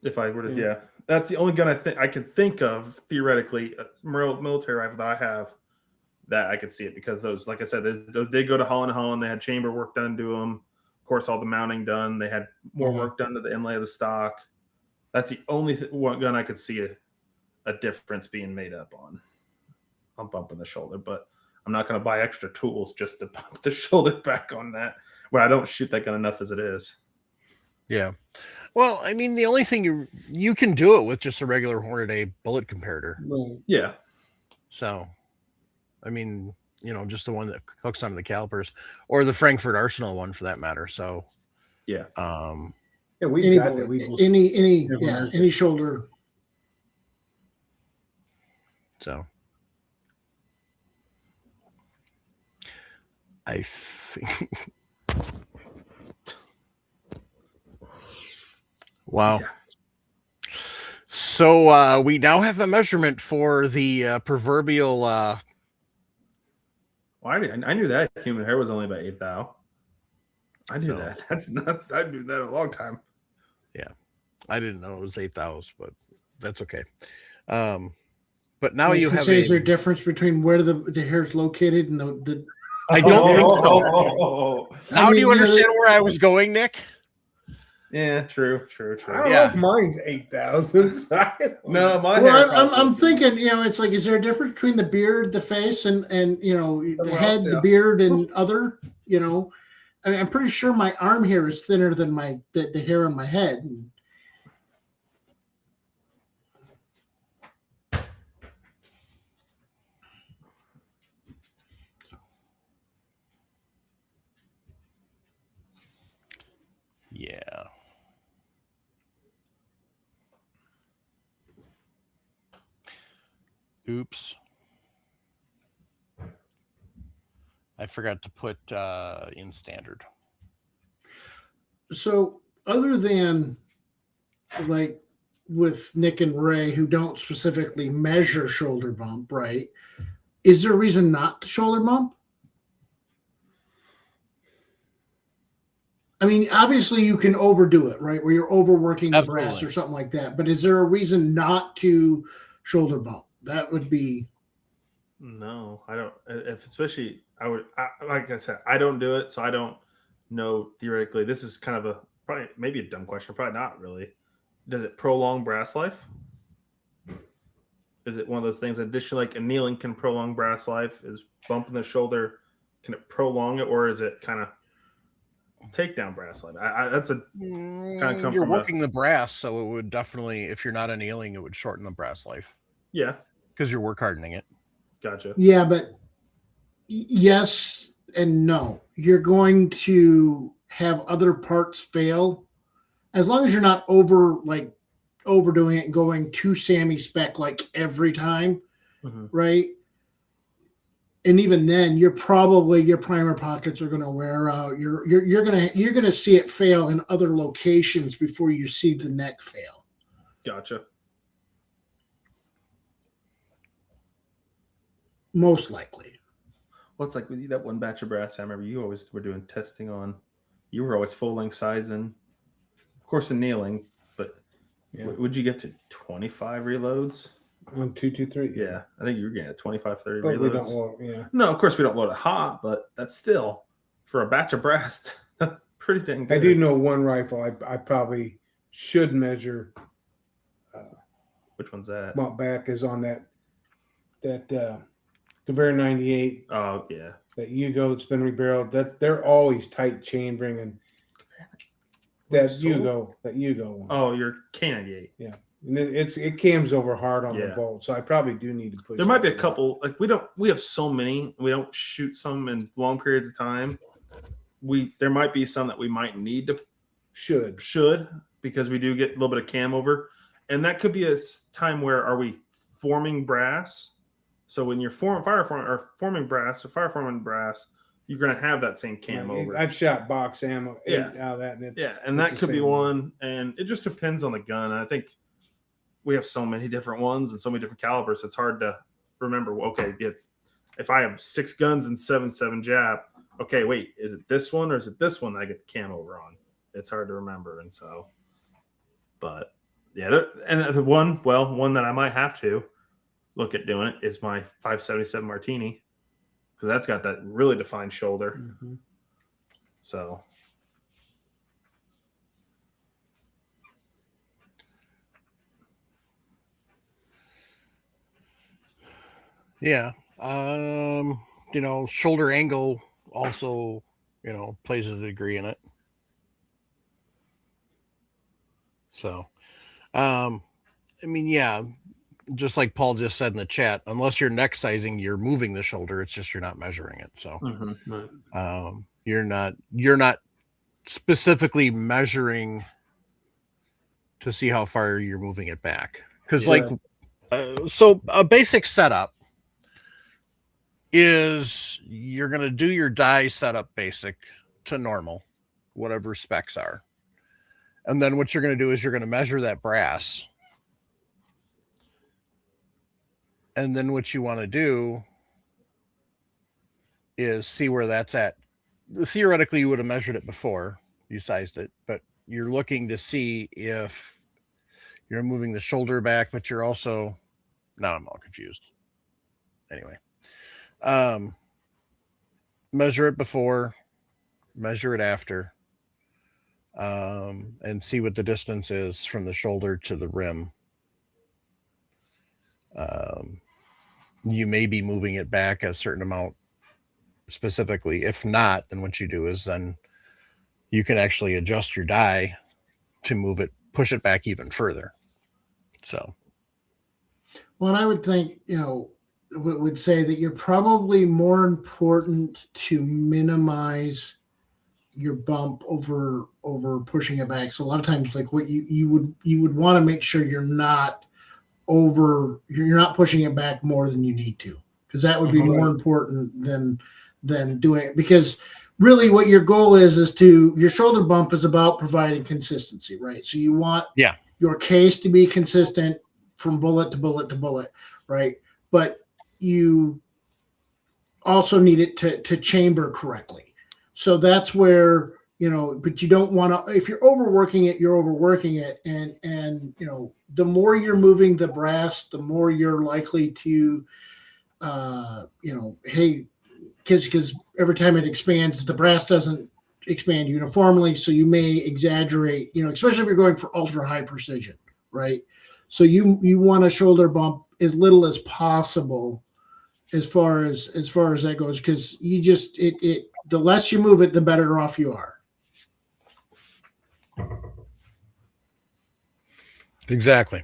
If I were to, that's the only gun I can think of theoretically, a military rifle that I have that I could see it, because those, like I said, those did go to Holland. They had chamber work done to them. Of course, all the mounting done. They had more work done to the inlay of the stock. That's the only one gun I could see a difference being made up on. I'm bumping the shoulder, but I'm not going to buy extra tools just to bump the shoulder back on that, where I don't shoot that gun enough as it is. Yeah. Well, I mean, the only thing you can do it with just a regular Hornady bullet comparator. Right. Yeah. So, I mean, just the one that hooks onto the calipers, or the Frankfurt Arsenal one for that matter. So, yeah. Yeah, we Any got bullet, that. We just any shoulder. So, I think. Wow. Yeah. So we now have a measurement for the proverbial. Well, I knew that human hair was only about 8 thou. I knew that. That's nuts. I knew that a long time. Yeah, I didn't know it was 8 thous, but that's okay. But now you have. Is there a difference between where the hair is located and the? I don't think so. Now do you understand where I was going, Nick? Yeah, true. I don't Yeah. know if mine's 8,000. No, my hair Well, probably I'm is. thinking, it's like, is there a difference between the beard, the face, and the Everywhere head, else, the yeah. beard, and other? I mean, I'm pretty sure my arm hair is thinner than the hair on my head. Yeah. Oops. I forgot to put in standard. So, other than like with Nick and Ray, who don't specifically measure shoulder bump, right? Is there a reason not to shoulder bump? I mean, obviously you can overdo it, right? Where you're overworking the brass Absolutely. or something like that. But is there a reason not to shoulder bump? That would be No, I don't. If especially, like I said, I don't do it, so I don't know theoretically. This is kind of a probably maybe a dumb question. Probably not really. Does it prolong brass life? Is it one of those things? Additionally, like annealing can prolong brass life. Is bumping the shoulder can it prolong it, or is it kind of take down brass life? That's a kind of come You're from working the brass, so it would definitely, if you're not annealing, it would shorten the brass life yeah. because you're work hardening it. Gotcha. yeah, but yes and no. You're going to have other parts fail as long as you're not overdoing it and going to Sammy spec like every time, Mhm. right? And even then, your primer pockets are going to wear out. You're gonna see it fail in other locations before you see the neck fail. Gotcha. Most likely. Well, it's like with you, that one batch of brass. I remember you always were doing testing on. You were always full length sizing, of course, annealing. But Yeah. would you get to 25 reloads? 1, 2, 2, 3. Yeah, I think you were getting at 25, 30 But reloads. we don't want, yeah. No, of course we don't load it hot, but that's still for a batch of brass, pretty dang good. I do know one rifle I probably should measure. Which one's that? Bump back is on that Conveyor 98. Oh yeah, That Yugo that's been rebarreled. That they're always tight chain bringing. That Sold? Yugo one. Oh, your K98. And it cams over hard on the Yeah. bolt, so I probably do need to push. There might be a that. couple. Like we have so many. We don't shoot some in long periods of time. There might be some that we might need to Should because we do get a little bit of cam over, and that could be a time where are we forming brass. So when you're forming brass or fire forming brass, you're going to have that same cam over. I've shot box ammo Yeah. out of that. And And that it's could the be same one. And it just depends on the gun. And I think we have so many different ones and so many different calibers. It's hard to remember. Okay, if I have 6 guns and 7.7 jab. Okay, wait, is it this one or is it this one that I get the cam over on? It's hard to remember. And so, but yeah, and the one that I might have to look at doing it is my 577 Martini because that's got that really defined shoulder. Mhm. So Yeah. Shoulder angle also, plays a degree in it. So, I mean, yeah, just like Paul just said in the chat, unless you're neck sizing, you're moving the shoulder. It's just you're not measuring it. So, Right. you're not specifically measuring to see how far you're moving it back. Because, so a basic setup is you're going to do your die setup basic to normal, whatever specs are. And then what you're going to do is you're going to measure that brass. And then what you want to do is see where that's at. Theoretically, you would have measured it before you sized it, but you're looking to see if you're moving the shoulder back, but you're also, now I'm all confused. Anyway, measure it before, measure it after. and see what the distance is from the shoulder to the rim. You may be moving it back a certain amount specifically. If not, then what you do is then you can actually adjust your die to move it, push it back even further. So, well, and I would think, would say that you're probably more important to minimize your bump over pushing it back. So a lot of times, like what you would want to make sure you're not pushing it back more than you need to, because that would be more important than doing it. Because really what your goal is to, your shoulder bump is about providing consistency, right? So you want your case to be consistent from bullet to bullet to bullet, right? But you also need it to chamber correctly. So that's where, but you don't want to, if you're overworking it, you're overworking it. And the more you're moving the brass, the more you're likely to, hey, because every time it expands, the brass doesn't expand uniformly. So you may exaggerate, especially if you're going for ultra high precision, right? So you want a shoulder bump as little as possible as far as that goes, because you just, the less you move it, the better off you are. exactly.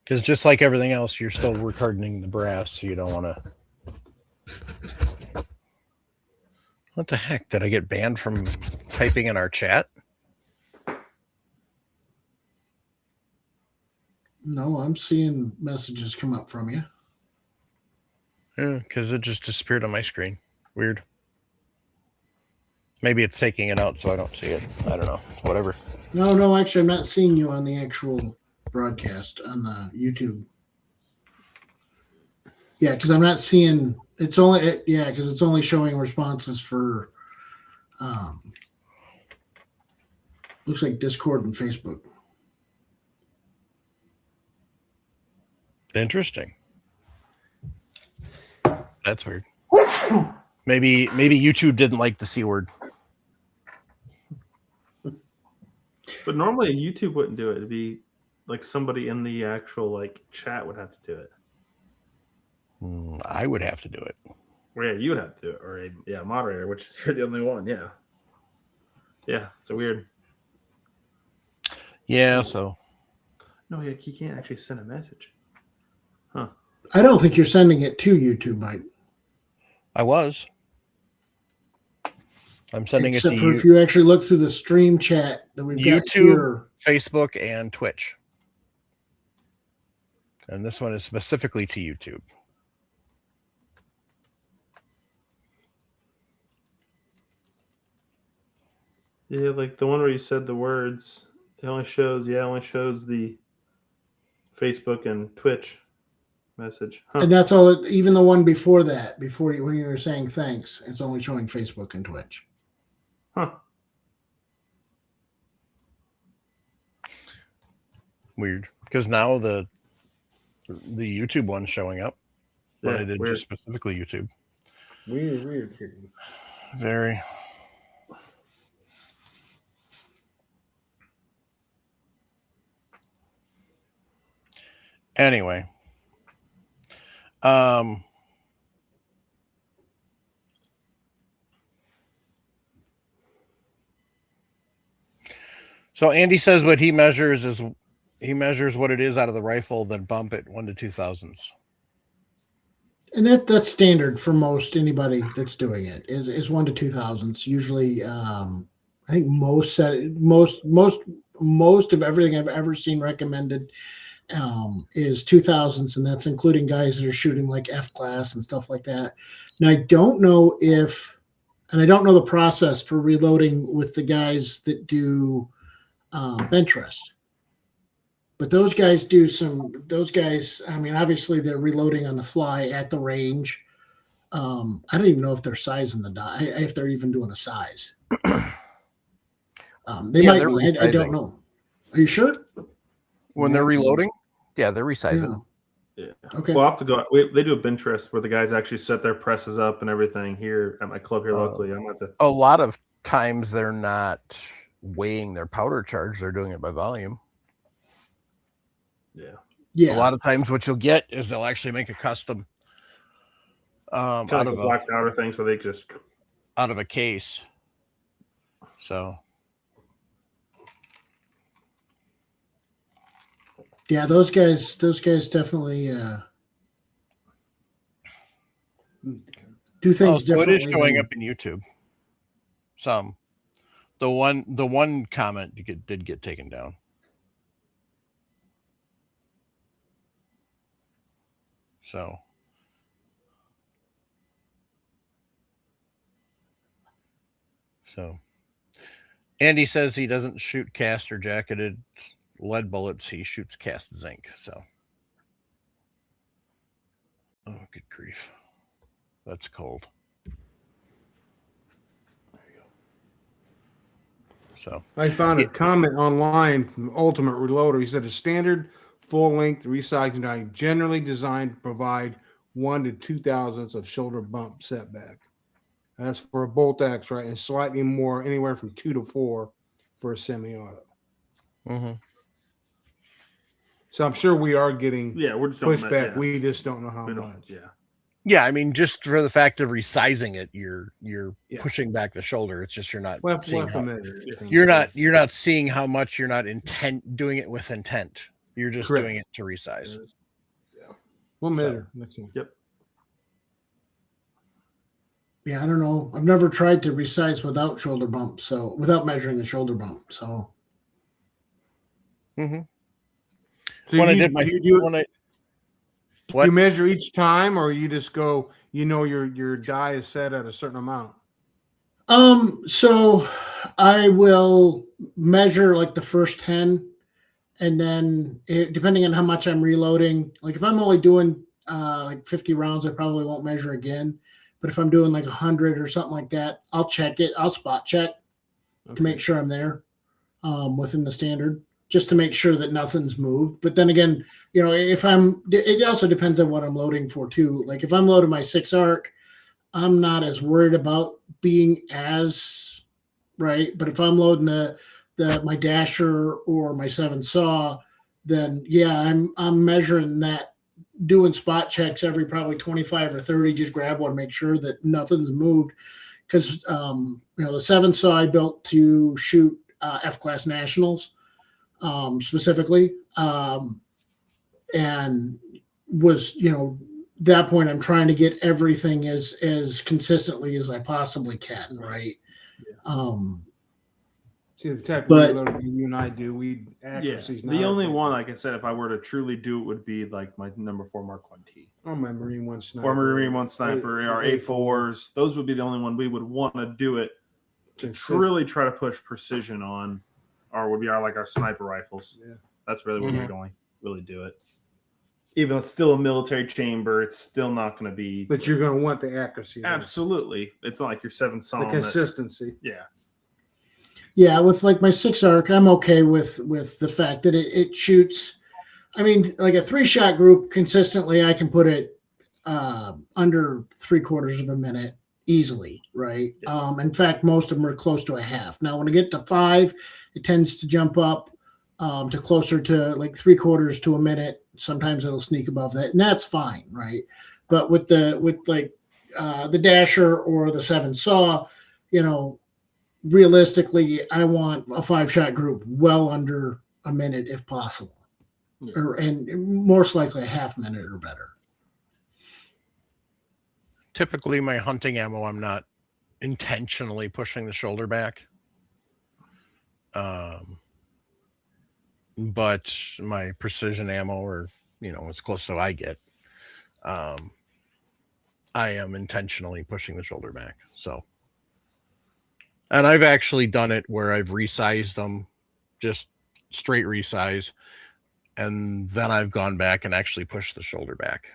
Because just like everything else, you're still retardating the brass, so you don't want to. What the heck? Did I get banned from typing in our chat? No, I'm seeing messages come up from you. Yeah, because it just disappeared on my screen. Weird. Maybe it's taking it out so I don't see it. I don't know. Whatever. No, actually, I'm not seeing you on the actual broadcast on the YouTube. Yeah, because I'm not seeing. It's only because it's only showing responses for. Looks like Discord and Facebook. Interesting. That's weird. Maybe YouTube didn't like the C word. But normally YouTube wouldn't do it. It'd be like somebody in the actual chat would have to do it. I would have to do it. Well, yeah, you would have to do it, or a moderator, which is you're the only one. Yeah, so weird. Yeah, so No, yeah, he can't actually send a message. Huh? I don't think you're sending it to YouTube, Mike. I was. I'm sending Except it for to if you actually look through the stream chat that we've got YouTube, here. Facebook, and Twitch. And this one is specifically to YouTube. Yeah, like the one where you said the words. It only shows the Facebook and Twitch message. Huh. And that's all. Even the one before that, when you were saying thanks, it's only showing Facebook and Twitch. Huh. Weird, because now the YouTube one's showing up, but I did just specifically YouTube. Weird. Very. Anyway, so Andy says what he measures is what it is out of the rifle, then bump it 1 to 2 thousandths. And that's standard for anybody that's doing it is 1 to 2 thousandths. Usually, I think most of everything I've ever seen recommended is 2 thousandths, and that's including guys that are shooting like F class and stuff like that. Now I don't know the process for reloading with the guys that do bench rest. But those guys, I mean, obviously they're reloading on the fly at the range. I don't even know if they're sizing the die, if they're even doing a size. They might be. I don't know. Are you sure? When they're reloading? Yeah, they're resizing. Yeah. Okay. Well, I'll have to go. They do a bench rest where the guys actually set their presses up and everything here at my club here locally. I'm going to. A lot of times they're not weighing their powder charge, they're doing it by volume. Yeah. Yeah. A lot of times what you'll get is they'll actually make a custom Kind out of of the black powder things where they just a case. So Yeah, those guys definitely do things so it differently. is showing than- up in YouTube. Some. The one comment did get taken down. So Andy says he doesn't shoot cast or jacketed lead bullets. He shoots cast zinc. So, oh, good grief. That's cold. So I found a comment online from Ultimate Reloader. He said a standard full-length recycling die generally designed to provide 1 to 2 thousandths of shoulder bump setback. That's for a bolt action, right? And slightly more, anywhere from 2 to 4 for a semi-auto. mm-hmm. So I'm sure we are getting we're just pushback. Yeah. We just don't know how We don't- much. Yeah. Yeah, I mean, just for the fact of resizing it, you're Yeah. pushing back the shoulder. It's just you're not We'll seeing have to how, measure it. you're not seeing how much you're not doing it with intent. You're just Correct. doing it to resize. Yeah. We'll measure next time. Yep. Yeah, I don't know. I've never tried to resize without shoulder bump, so without measuring the shoulder bump. So Mm-hmm. So When I you, did my you do when I you measure each time, or you just go, your die is set at a certain amount. so I will measure like the first 10, and then depending on how much I'm reloading, like if I'm only doing like 50 rounds, I probably won't measure again. But if I'm doing like 100 or something like that, I'll check it. I'll spot check to make sure I'm there within the standard, just to make sure that nothing's moved. But then again, it also depends on what I'm loading for too. Like if I'm loading my 6 arc, I'm not as worried about being as right. But if I'm loading my dasher or my 7 saw, then yeah, I'm measuring that, doing spot checks every probably 25 or 30. Just grab one, make sure that nothing's moved. Because the 7 saw I built to shoot F-class nationals specifically, and was that point I'm trying to get everything as consistently as I possibly can, right? See, the type of But- reloading you and I do, accuracy's not The our only thing. one, like I said, if I were to truly do it, would be like my number 4 Mark 1T or my Marine 1 sniper, or Marine 1 Sniper or A4s. Those would be the only one we would want to do it to Consistent. really try to push precision on, or would be our sniper rifles. Yeah. That's really where Mhm. we'd only really do it. Even though it's still a military chamber, it's still not going to be. But you're going to want the accuracy, there. Absolutely, it's not like your 7 the saw. consistency. Yeah. Yeah, with like my 6 arc, I'm okay with the fact that it shoots. I mean, like a 3-shot group consistently, I can put it under 3/4 of a minute easily, right? Yeah. In fact, most of them are close to a half. Now, when I get to 5, it tends to jump up to closer to like 3/4 to a minute. Sometimes it'll sneak above that, and that's fine, right? But with the dasher or the 7 saw, realistically, I want a 5-shot group well under a minute if possible, Yeah. and most likely a half minute or better. Typically, my hunting ammo, I'm not intentionally pushing the shoulder back. But my precision ammo, or as close to I get, I am intentionally pushing the shoulder back. So, and I've actually done it where I've resized them, just straight resize, and then I've gone back and actually pushed the shoulder back.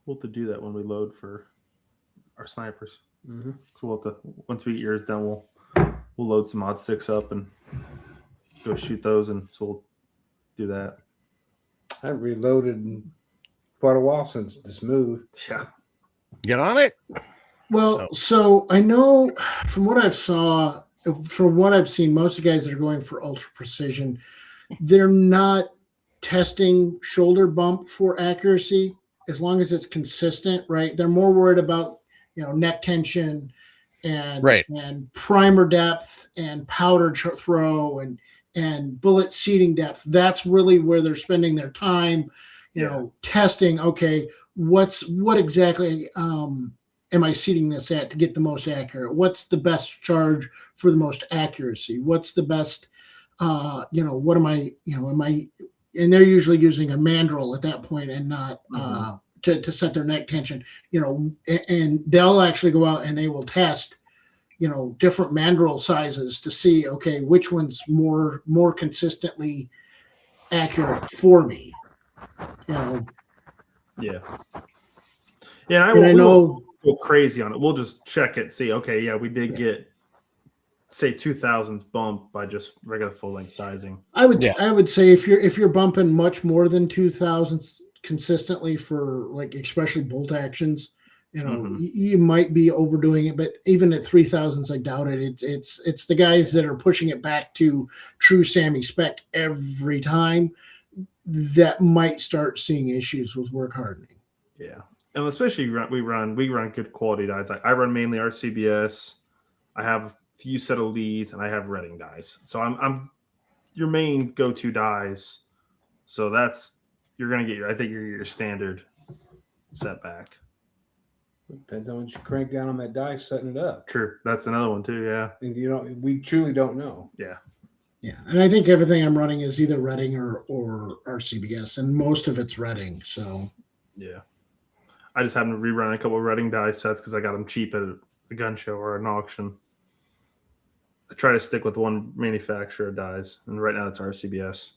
We'll have to do that when we load for our snipers. Mm-hmm. So we'll have to, once we get yours done, we'll load some Mod 6 up and go shoot those, and so we'll do that. I haven't reloaded in quite a while since this move. Yeah. Get on it. Well, so I know from what I've seen, most of the guys that are going for ultra precision, they're not testing shoulder bump for accuracy as long as it's consistent, right? They're more worried about neck tension Right. and primer depth and powder throw and bullet seating depth. That's really where they're spending their time, testing. Okay, what exactly am I seating this at to get the most accurate? What's the best charge for the most accuracy? What's the best? What am I? Am I? And they're usually using a mandrel at that point and not to set their neck tension. And they'll actually go out and they will test different mandrel sizes to see, okay, which one's more consistently accurate for me. Yeah. Yeah, And I know go crazy on it. We'll just check it, see, okay, yeah, we did get say 2000s bump by just regular full length sizing. I would say if you're bumping much more than 2000s consistently for like especially bolt actions, you might be overdoing it. But even at 3000s, I doubt it. It's the guys that are pushing it back to true Sammy spec every time that might start seeing issues with work hardening. Yeah, and especially we run good quality dies. I run mainly RCBS. I have a few set of Lees, and I have Redding dies. So I'm your main go-to dies. So you're gonna get your standard setback. Depends on what you crank down on that die setting it up. True, that's another one too. Yeah, and we truly don't know. Yeah. Yeah, and I think everything I'm running is either Redding or RCBS, and most of it's Redding. So yeah, I just happened to rerun a couple of Redding die sets because I got them cheap at a gun show or an auction. I try to stick with one manufacturer of dies, and right now it's RCBS.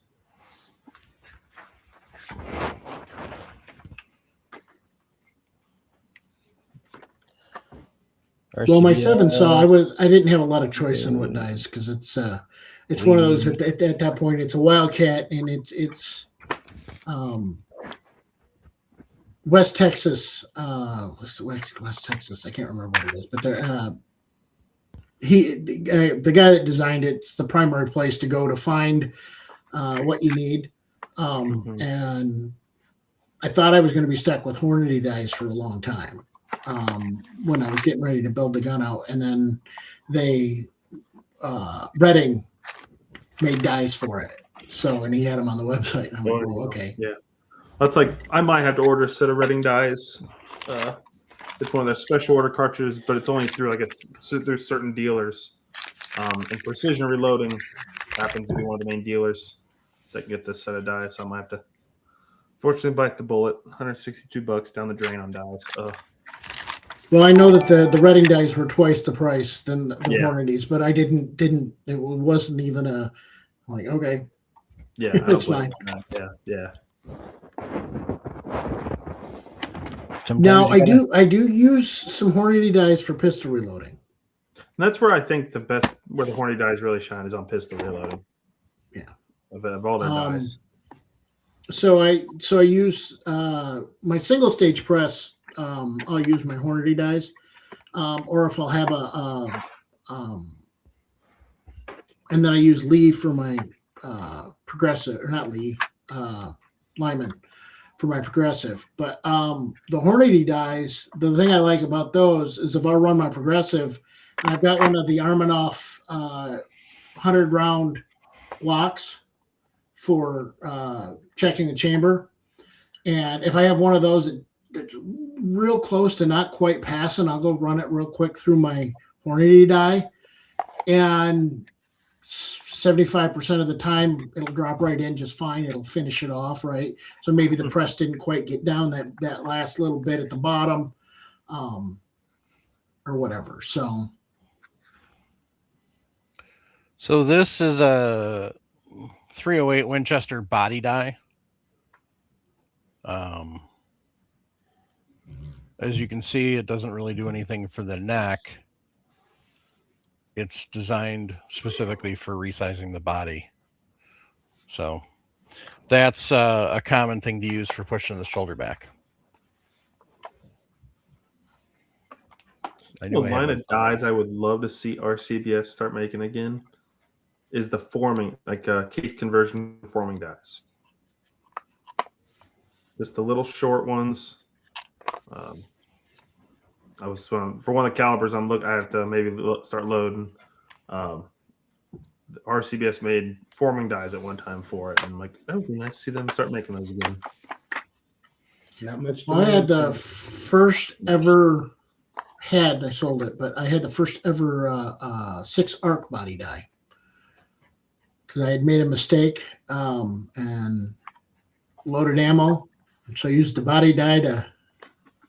Well, my 7 saw, I didn't have a lot of choice in what dies because it's one of those at that point it's a Wildcat and it's West Texas, West Texas. I can't remember what it is, but they're the guy that designed it's the primary place to go to find what you need. And I thought I was going to be stuck with Hornady dies for a long time when I was getting ready to build the gun out, and then they Redding made dies for it. So, and he had them on the website. And I'm like, oh, okay. Yeah. That's like, I might have to order a set of Redding dies. It's one of their special order cartridges, but it's only through through certain dealers. And Precision Reloading happens to be one of the main dealers that can get this set of dies. So I might have to, fortunately, bite the bullet. $162 down the drain on dies. Well, I know that the Redding dies were twice the price than the Hornadies, but I didn't. It wasn't even I'm like, okay, yeah, that's fine. Yeah. Now I do use some Hornady dies for pistol reloading. And that's where I think where the Hornady dies really shine is on pistol reloading. Yeah, of all their dies. So I use my single stage press. I'll use my Hornady dies, or if I'll have and then I use Lee for my progressive, or not Lee, Lyman for my progressive. But the Hornady dies, the thing I like about those is if I run my progressive, and I've got one of the Armanoff 100 round locks for checking the chamber, and if I have one of those that's real close to not quite passing, I'll go run it real quick through my Hornady die, and 75% of the time it'll drop right in just fine. It'll finish it off, right? So maybe the press didn't quite get down that last little bit at the bottom, or whatever. So this is a 308 Winchester body die. As you can see, it doesn't really do anything for the neck. It's designed specifically for resizing the body. So that's a common thing to use for pushing the shoulder back. I knew I had line one of dies I would love to see RCBS start making again is the forming, like case conversion forming dies. Just the little short ones. I was for one of the calibers I have to maybe start loading. RCBS made forming dies at one time for it, and I'm like, that would be nice to see them start making those again. Not much. Well, I had the demand. first ever I sold it, but I had the first ever 6 arc body die because I had made a mistake and loaded ammo. And so I used the body die to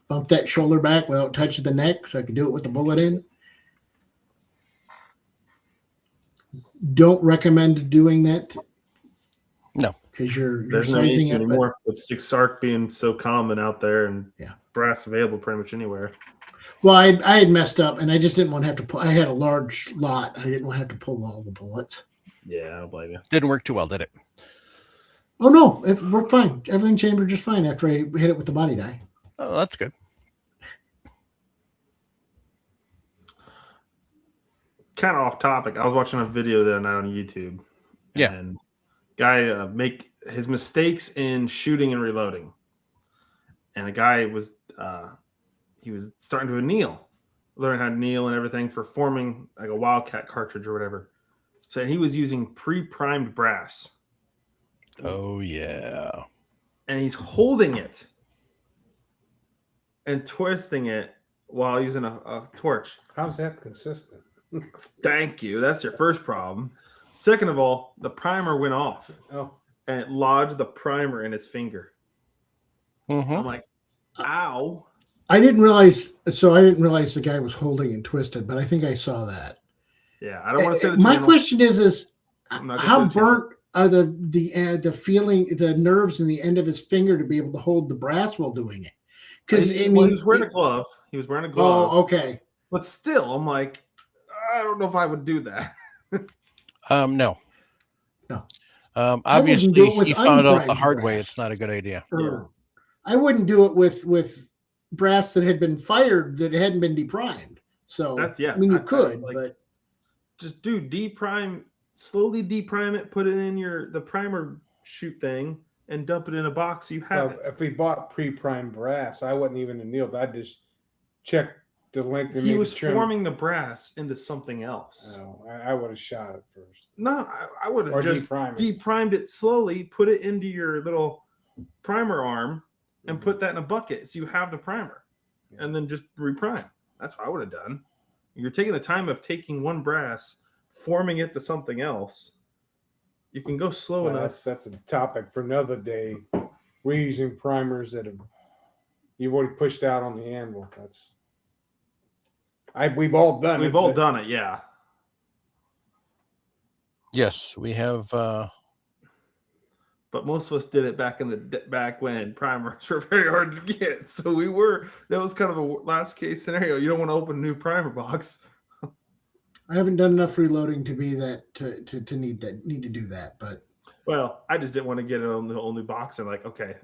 bump that shoulder back without touching the neck so I could do it with the bullet in. Don't recommend doing that. No. Because you're There's no need sizing to it. But anymore with 6 arc being so common out there and Yeah. brass available pretty much anywhere. well, I had messed up and I just didn't want to have to pull. I had a large lot. I didn't want to have to pull all the bullets. Yeah, I don't blame you. Didn't work too well, did it? Oh no, it worked fine. Everything chambered just fine after I hit it with the body die. Oh, that's good. Kind of off topic. I was watching a video the other night on YouTube. Yeah. And guy make his mistakes in shooting and reloading. And a guy was he was starting to anneal, learn how to kneel and everything for forming like a Wildcat cartridge or whatever. So he was using pre-primed brass. Oh yeah. And he's holding it and twisting it while using a torch. How's that consistent? Thank you. That's your first problem. Second of all, the primer went off Oh, and it lodged the primer in his finger. Mm-hmm. I'm like, ow. I didn't realize. So I didn't realize the guy was holding and twisted, but I think I saw that. Yeah, I don't want to say the My channel. question is I'm not gonna how say the channel. burnt are the feeling, the nerves in the end of his finger to be able to hold the brass while doing it? Because he was wearing a glove. He was wearing a glove. Oh, okay. But still, I'm like, I don't know if I would do that. No. No. Obviously, do it with he found out the unprimed hard way. brass. It's not a good idea. Or I wouldn't do it with brass that had been fired that hadn't been deprimed. So That's yeah. I mean, you I could, like, but just do deprime, slowly deprime it, put it in the primer shoot thing, and dump it in a box. So you have well, it. if we bought pre-primed brass, I wouldn't even annealed. I'd just check the length. And He maybe was trim. forming the brass into something else. No, I would have shot it first. No, I would Or have just deprime it. deprimed it slowly, put it into your little primer arm, and Mhm. put that in a bucket so you have the primer, Yeah. and then just reprime. That's what I would have done. You're taking the time of taking one brass, forming it to something else. You can go slow Well, enough. that's a topic for another day. We're using primers that you've already pushed out on the anvil. We've all done it. We've all but done it, yeah. Yes, we have. But most of us did it back when primers were very hard to get. So that was kind of a last case scenario. You don't want to open a new primer box. I haven't done enough reloading to be that to need to do that. But Well, I just didn't want to get it on the only box and like, okay,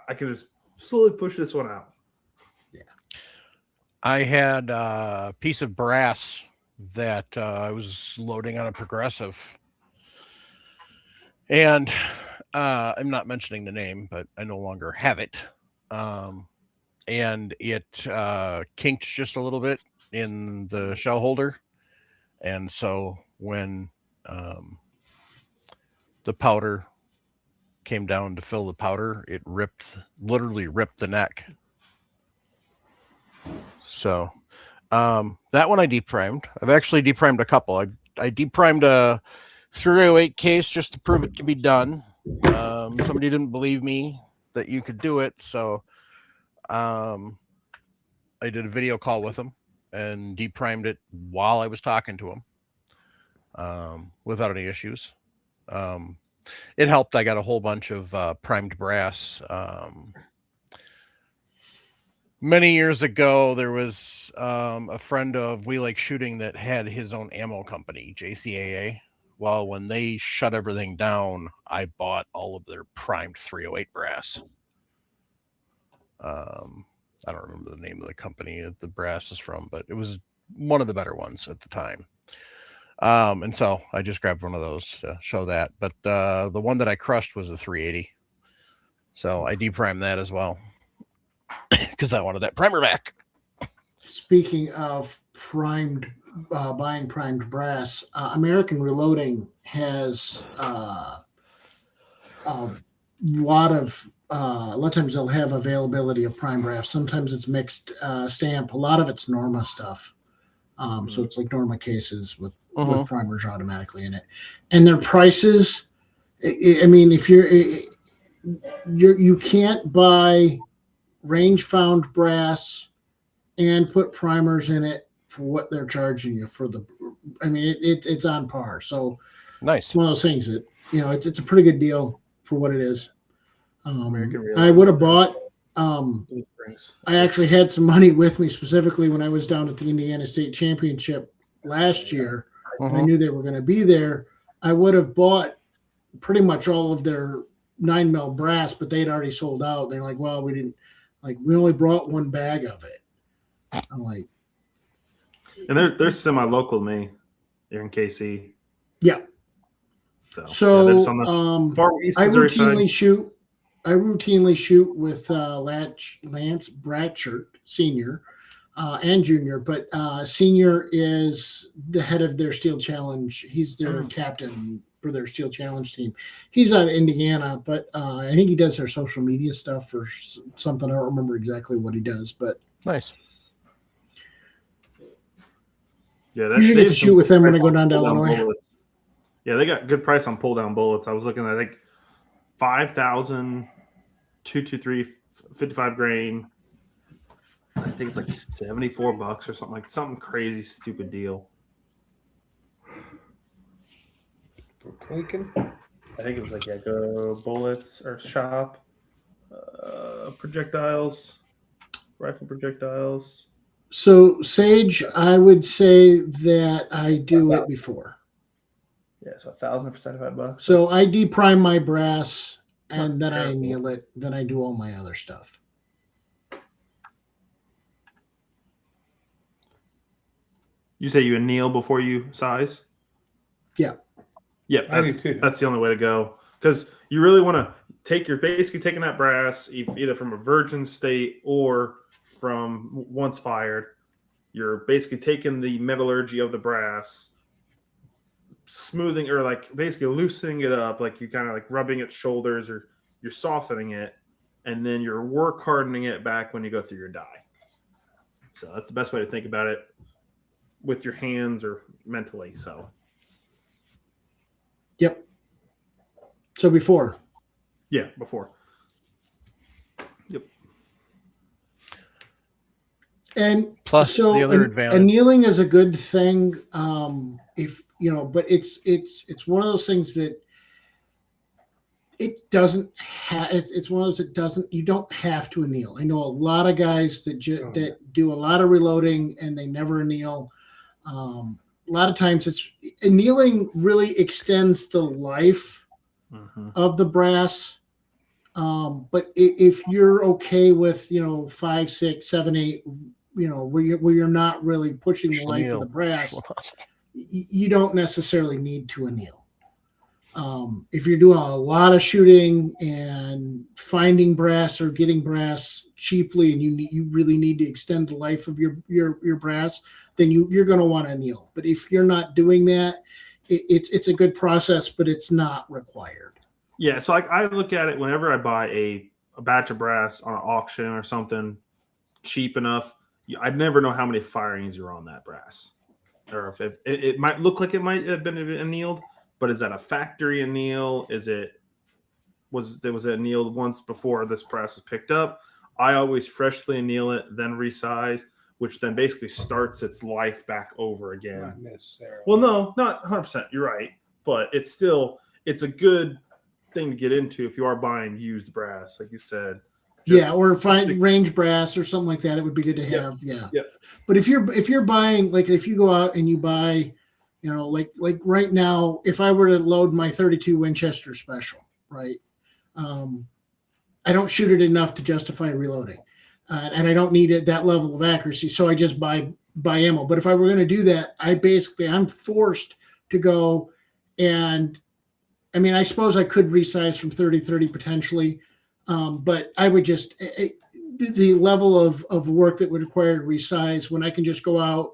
I can just slowly push this one out. I had a piece of brass that I was loading on a progressive, and I'm not mentioning the name, but I no longer have it. And it kinked just a little bit in the shell holder, and so when the powder came down to fill the powder, it literally ripped the neck. So that one I deprimed. I've actually deprimed a couple. I deprimed a 308 case just to prove it could be done. Somebody didn't believe me that you could do it, so I did a video call with him and deprimed it while I was talking to him without any issues. It helped. I got a whole bunch of primed brass. Many years ago, there was a friend of We Like Shooting that had his own ammo company, JCAA. Well, when they shut everything down, I bought all of their primed 308 brass. I don't remember the name of the company that the brass is from, but it was one of the better ones at the time. And so I just grabbed one of those to show that. But the one that I crushed was a 380. So I deprimed that as well because I wanted that primer back. Speaking of buying primed brass, American Reloading has a lot of times they'll have availability of prime brass. Sometimes it's mixed stamp. A lot of it's Norma stuff. So it's like Norma cases with primers automatically in it, and their prices. I mean, if you can't buy range found brass and put primers in it for what they're charging you for the. I mean, it's on par. So Nice. it's one of those things that it's a pretty good deal for what it is. American Reloading. I would have bought. Springs. I actually had some money with me specifically when I was down at the Indiana State Championship last year. And I knew they were going to be there. I would have bought pretty much all of their 9mm brass, but they'd already sold out. They're like, well, we only brought one bag of it. I'm like, And they're semi-local to me. They're in KC. yeah. So they're just on the far east I Missouri side. routinely shoot with Lance Bratchert Sr. And Junior, but Senior is the head of their Steel Challenge. He's their captain for their Steel Challenge team. He's out of Indiana, but I think he does their social media stuff or something. I don't remember exactly what he does, but Nice. Yeah, usually get to shoot with them when I go down to Illinois. Bullets. Yeah, they got good price on pull down bullets. I was looking at, I think, 5,000, 223, 55 grain. I think it's like $74 or something crazy stupid deal. Lincoln. I think it was like Go Bullets or Shop, projectiles, rifle projectiles. So Sage, I would say that I do it before. Yeah, so 1,000 for $75. So I deprime my brass and Not then I terrible. anneal it. Then I do all my other stuff. You say you anneal before you size? Yeah. Yeah, I do too. that's the only way to go, because you really want to you're basically taking that brass either from a virgin state or from once fired. You're basically taking the metallurgy of the brass, smoothing or like basically loosening it up, like you kind of like rubbing its shoulders, or you're softening it, and then you're work hardening it back when you go through your die. So that's the best way to think about it with your hands or mentally. So Yep. So before. yeah, before. Yep. And Plus so the other advantage. annealing is a good thing. If but it's one of those things that it doesn't have. It's one of those that doesn't. You don't have to anneal. I know a lot of guys that that do a lot of reloading and they never anneal. A lot of times, annealing really extends the life of the brass. But if you're okay with 5, 6, 7, 8, where you're not really pushing the life of the brass, you don't necessarily need to anneal. If you're doing a lot of shooting and finding brass or getting brass cheaply, and you really need to extend the life of your brass, then you're going to want to anneal. But if you're not doing that, it's a good process, but it's not required. Yeah, so I look at it whenever I buy a batch of brass on an auction or something cheap enough. I'd never know how many firings are on that brass, or if it might look like it might have been annealed. But is that a factory anneal? Was it annealed once before this brass was picked up? I always freshly anneal it, then resize, which then basically starts its life back over again. Not necessarily. Well, no, not 100%. You're right, but it's a good thing to get into if you are buying used brass, like you said. Or find range brass or something like that. It would be good to have. Yeah. But if you're buying, like if you go out and you buy, like right now, if I were to load my 32 Winchester Special, right? I don't shoot it enough to justify reloading. and I don't need it that level of accuracy, so I just buy ammo. But if I were going to do that, I'm forced to go, and I mean, I suppose I could resize from 30-30 potentially, but I would just the level of work that would require to resize when I can just go out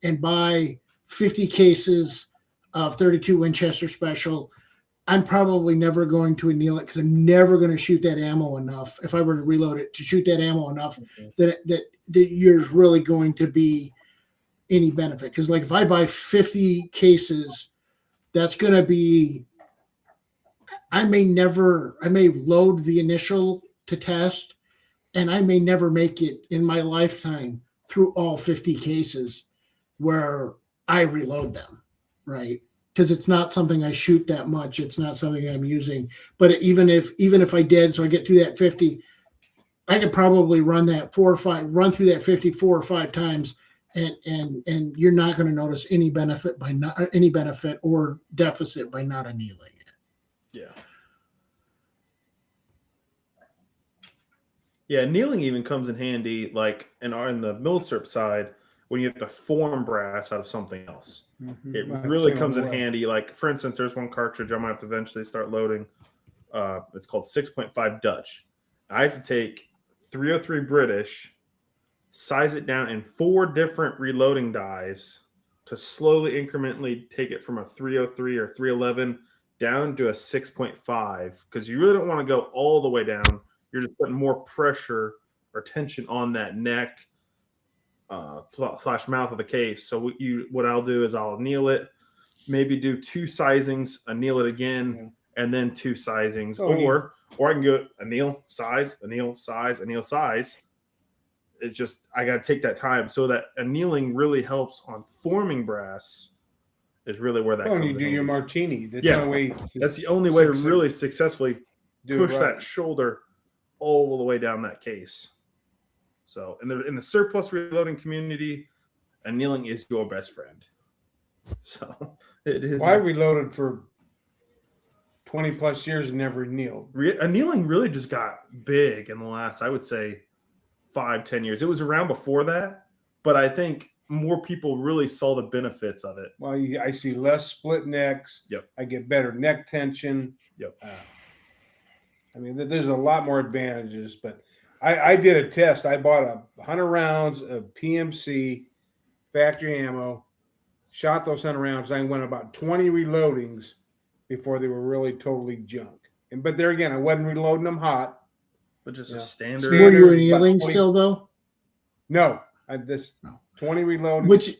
and buy 50 cases of 32 Winchester Special. I'm probably never going to anneal it because I'm never going to shoot that ammo enough. If I were to reload it, to shoot that ammo enough that there's really going to be any benefit. Because like if I buy 50 cases, that's going to be, I may load the initial to test, and I may never make it in my lifetime through all 50 cases where I reload them, right? Because it's not something I shoot that much. It's not something I'm using. But even if I did, so I get through that 50, I could probably run through that 50 4 or 5 times, and you're not going to notice any benefit or deficit by not annealing it. Yeah. Yeah, annealing even comes in handy, like in the milsurp side, when you have to form brass out of something else. Mhm. It Right, really yeah, comes in well. handy. Like, for instance, there's one cartridge I'm going to have to eventually start loading. It's called 6.5 Dutch. I have to take 303 British, size it down in 4 different reloading dies to slowly incrementally take it from a 303 or 311 down to a 6.5, because you really don't want to go all the way down. You're just putting more pressure or tension on that neck / mouth of the case. So what I'll do is I'll anneal it, maybe do 2 sizings, anneal it again, and then 2 sizings, or I can go anneal, size, anneal, size, anneal, size. It's just I got to take that time. So that annealing really helps on forming brass. Is really where that. When comes you do in your handy. martini, that's That's the only way to really successfully push right. that shoulder all the way down that case. So in the surplus reloading community, annealing is your best friend. So it is. Well, I reloaded for 20 plus years and never annealed. Annealing really just got big in the last, I would say, 5-10 years. It was around before that, but I think more people really saw the benefits of it. Well, I see less split necks. Yep. I get better neck tension. Yep. I mean, there's a lot more advantages, but I did a test. I bought 100 rounds of PMC factory ammo, shot those 100 rounds. I went about 20 reloadings before they were really totally junk. But there again, I wasn't reloading them hot. But just a standard. Were you annealing 20 still though? No, 20 reloadings.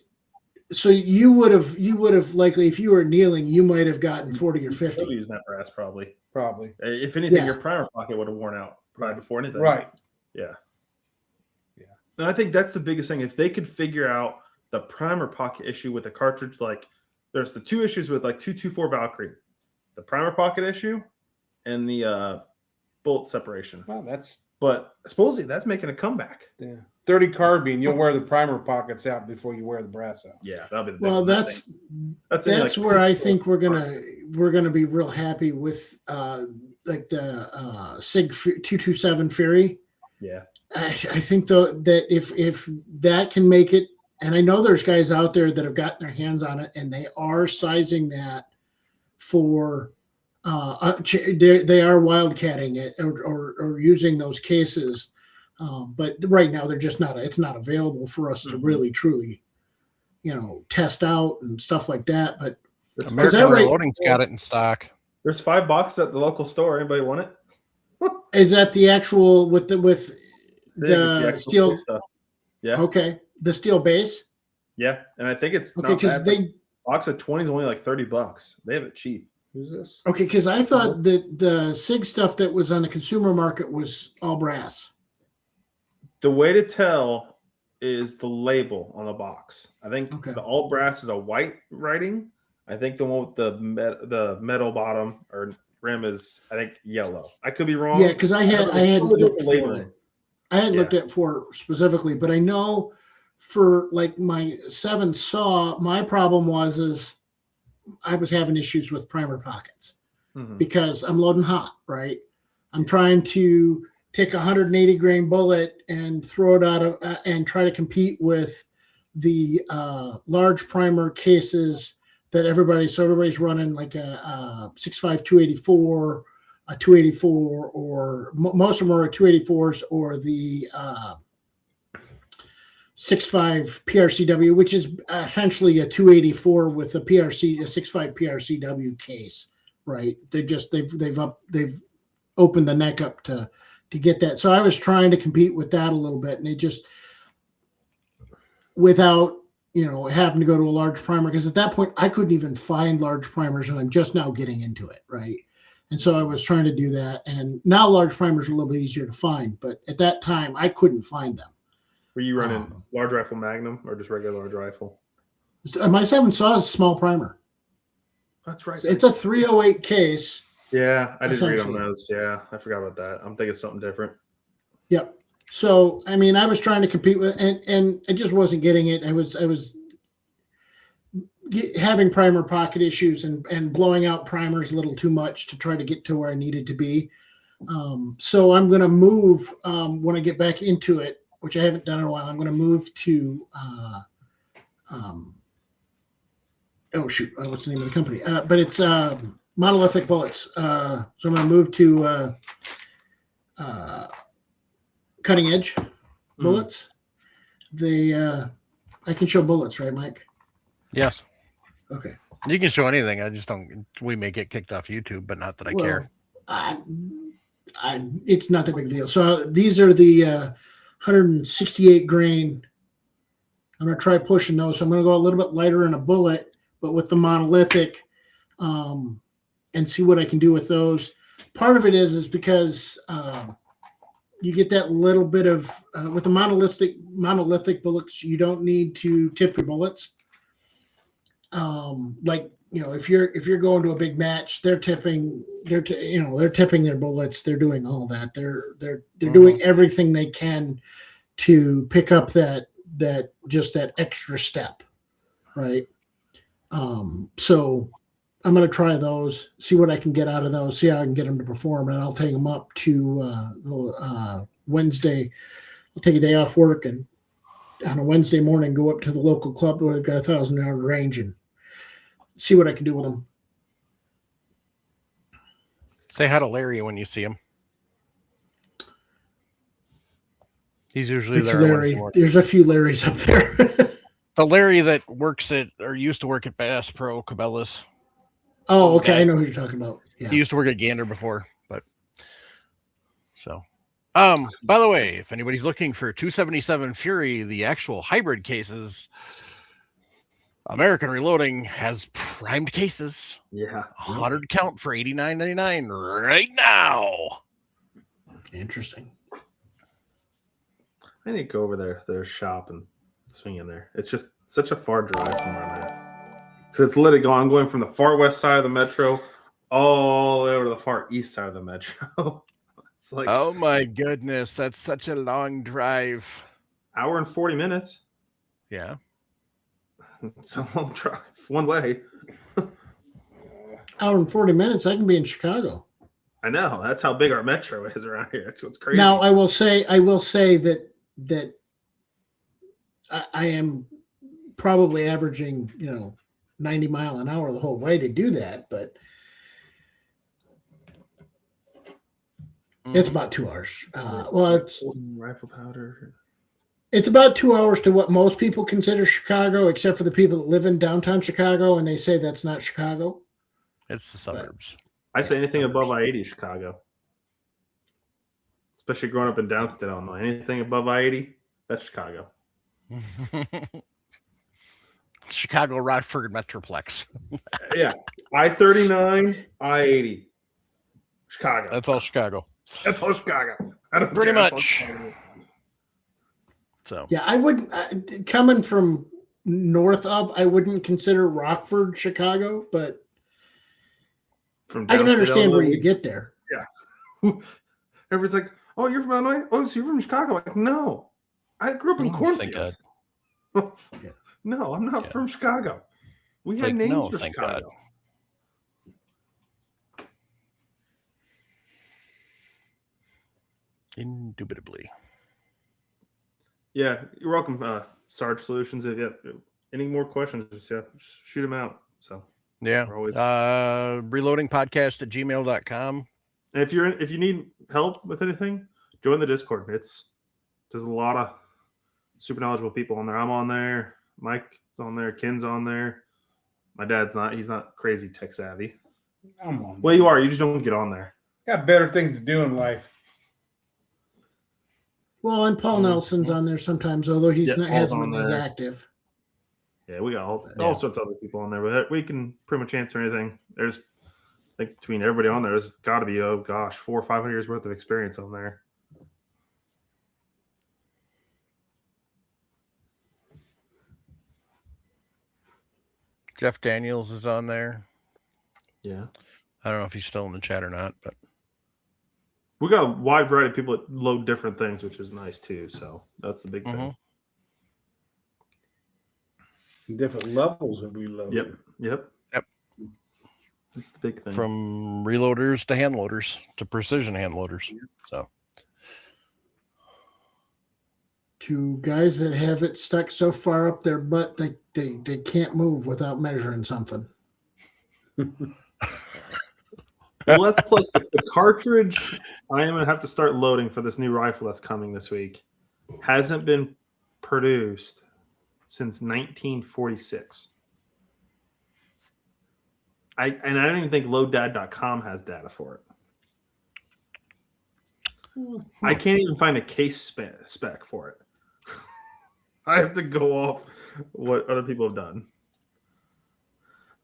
So you would have likely, if you were annealing, you might have gotten 40 or 50. Still using that brass probably. Probably. If anything, Yeah. your primer pocket would have worn out probably before anything. Right. Yeah. And I think that's the biggest thing. If they could figure out the primer pocket issue with the cartridge, like there's the 2 issues with like 224 Valkyrie, the primer pocket issue and the bullet separation. Well, But supposedly that's making a comeback. 30 carbine. You'll wear the primer pockets out before you wear the brass out. Yeah, that'll be the big Well, one, that's where I think we're gonna be real happy with like the SIG 227 Fury. Yeah. I think though that if that can make it, and I know there's guys out there that have gotten their hands on it and they are sizing that for they are wildcatting it or using those cases, but right now they're just it's not available for us to really truly test out and stuff like that. But American Reloading's got it in stock. There's 5 boxes at the local store. Anybody want it? is that the actual with the actual steel stuff? Yeah. Okay, the steel base. Yeah, and I think it's Okay, not because bad. Box of 20 is only like $30. They have it cheap. Who's this? Okay, because I thought that the SIG stuff that was on the consumer market was all brass. The way to tell is the label on the box. I think the all brass is a white writing. I think the one with the metal bottom or rim is, I think, yellow. I could be wrong. Yeah, because I hadn't looked for it. I hadn't looked at for specifically, but I know for like my 7 Saw, my problem is I was having issues with primer pockets because I'm loading hot, right? I'm trying to take a 180 grain bullet and throw it out of and try to compete with the large primer cases that everybody's running like a 6.5 284, a 284, or most of them are 284s, or the 6.5 PRCW, which is essentially a 284 with a 6.5 PRCW case, right? They've opened the neck up to get that. So I was trying to compete with that a little bit, and it just, without having to go to a large primer, because at that point I couldn't even find large primers, and I'm just now getting into it, right? And so I was trying to do that, and now large primers are a little bit easier to find, but at that time I couldn't find them. Were you running large rifle Magnum or just regular large rifle? My 7 Saw is a small primer. That's right. It's a 308 case. Yeah, I did read on those. Yeah, I forgot about that. I'm thinking something different. Yep. So, I mean, I was trying to compete with, and I just wasn't getting it. I was having primer pocket issues and blowing out primers a little too much to try to get to where I needed to be. So I'm going to move when I get back into it, which I haven't done in a while. I'm going to move to, what's the name of the company? But it's Monolithic Bullets. So I'm going to move to Cutting Edge Bullets. I can show bullets, right, Mike? Yes. Okay. You can show anything. I just don't. We may get kicked off YouTube, but not that I care. It's not that big a deal. So these are the 168 grain. I'm going to try pushing those. So I'm going to go a little bit lighter in a bullet, but with the monolithic, and see what I can do with those. Part of it is because you get that little bit of with the monolithic bullets. You don't need to tip your bullets. If you're going to a big match, they're tipping their bullets. They're doing all that. They're doing everything they can to pick up that extra step, right? So I'm going to try those, see what I can get out of those, see how I can get them to perform, and I'll take them up to Wednesday. I'll take a day off work and on a Wednesday morning go up to the local club where they've got 1,000-yard range and see what I can do with them. Say hi to Larry when you see him. He's usually there. Larry. There's a few Larrys up there. The Larry that works at or used to work at Bass Pro Cabela's. Oh, okay. I know who you're talking about. Yeah. He used to work at Gander before, but so. By the way, if anybody's looking for 277 Fury, the actual hybrid cases, American Reloading has primed cases. Yeah. 100 count for $89.99 right now. Interesting. I need to go over their shop and swing in there. It's just such a far drive from where I'm at. So it's literally I'm going from the far west side of the metro all the way over to the far east side of the metro. It's like, oh my goodness, that's such a long drive. Hour and 40 minutes. Yeah. It's a long drive one way. Hour and 40 minutes, I can be in Chicago. I know. That's how big our metro is around here. That's what's crazy. Now I will say that I am probably averaging, 90 mile an hour the whole way to do that, but it's about 2 hours. It's rifle powder. It's about 2 hours to what most people consider Chicago, except for the people that live in downtown Chicago, and they say that's not Chicago. It's the suburbs. I say anything above I-80 is Chicago. Especially growing up in Downstate, Illinois. Anything above I-80, that's Chicago. Chicago, Rockford Metroplex. Yeah. I-39, I-80. Chicago. That's all Chicago. That's all Chicago. I don't Pretty care. much. So yeah, I wouldn't coming from north of, I wouldn't consider Rockford Chicago, but I can understand where you get there. Yeah. Everybody's like, "Oh, you're from Illinois? Oh, so you're from Chicago?" I'm like, no, I grew up in cornfields. No, I'm not from Chicago. We had names for Chicago. God. Indubitably. Yeah, you're welcome, Sarge Solutions. If you have any more questions, just shoot them out. So Yeah. we're always reloadingpodcast@gmail.com. and if you need help with anything, join the Discord. There's a lot of super knowledgeable people on there. I'm on there. Mike's on there. Ken's on there. My dad's not. He's not crazy tech savvy. I'm on. Well, you are. You just don't get on there. Got better things to do in life. Well, and Paul Nelson's on there sometimes, although he's Yeah, not Paul's hasn't on been as there. active. Yeah, we got all Yeah. sorts of other people on there, but we can pretty much answer anything. There's, I think, between everybody on there, there's got to be 400 or 500 years worth of experience on there. Jeff Daniels is on there. Yeah, I don't know if he's still in the chat or not, but we got a wide variety of people that load different things, which is nice too. So that's the big thing. Different levels of reload. Yep. That's the big thing. from reloaders to hand loaders to precision hand loaders. So To guys that have it stuck so far up their butt they can't move without measuring something. Well, that's like the cartridge I am going to have to start loading for this new rifle that's coming this week. Hasn't been produced since 1946. I don't even think loaddad.com has data for it. I can't even find a case spec for it. I have to go off what other people have done.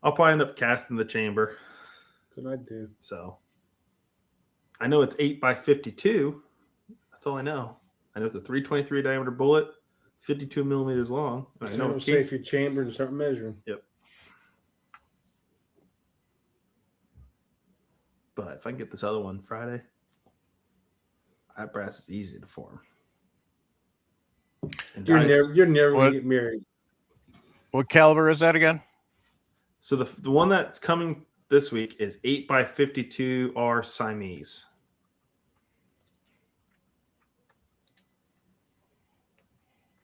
I'll probably end up casting the chamber. That's what I do. So I know it's 8x52. That's all I know. I know it's a 323 diameter bullet, 52 millimeters long. I know So safe your chamber and start measuring. Yep. But if I can get this other one Friday, that brass is easy to form. And You're never What? gonna get married. what caliber is that again? So the one that's coming this week is 8x52R Siamese.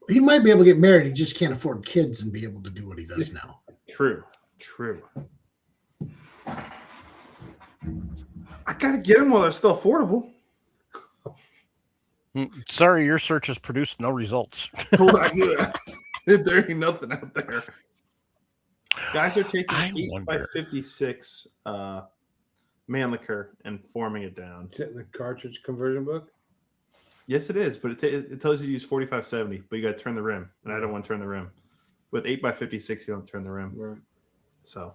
He might be able to get married. He just can't afford kids and be able to do what he does now. True. I gotta get them while they're still affordable. Sorry, your search has produced no results. There ain't nothing out there. Guys are taking I 8x56 Mannlicher and forming it down. Is that in the cartridge conversion book? Yes, it is, but it tells you to use 4570, but you got to turn the rim, and I don't want to turn the rim. With 8x56, you don't turn the rim. Right. So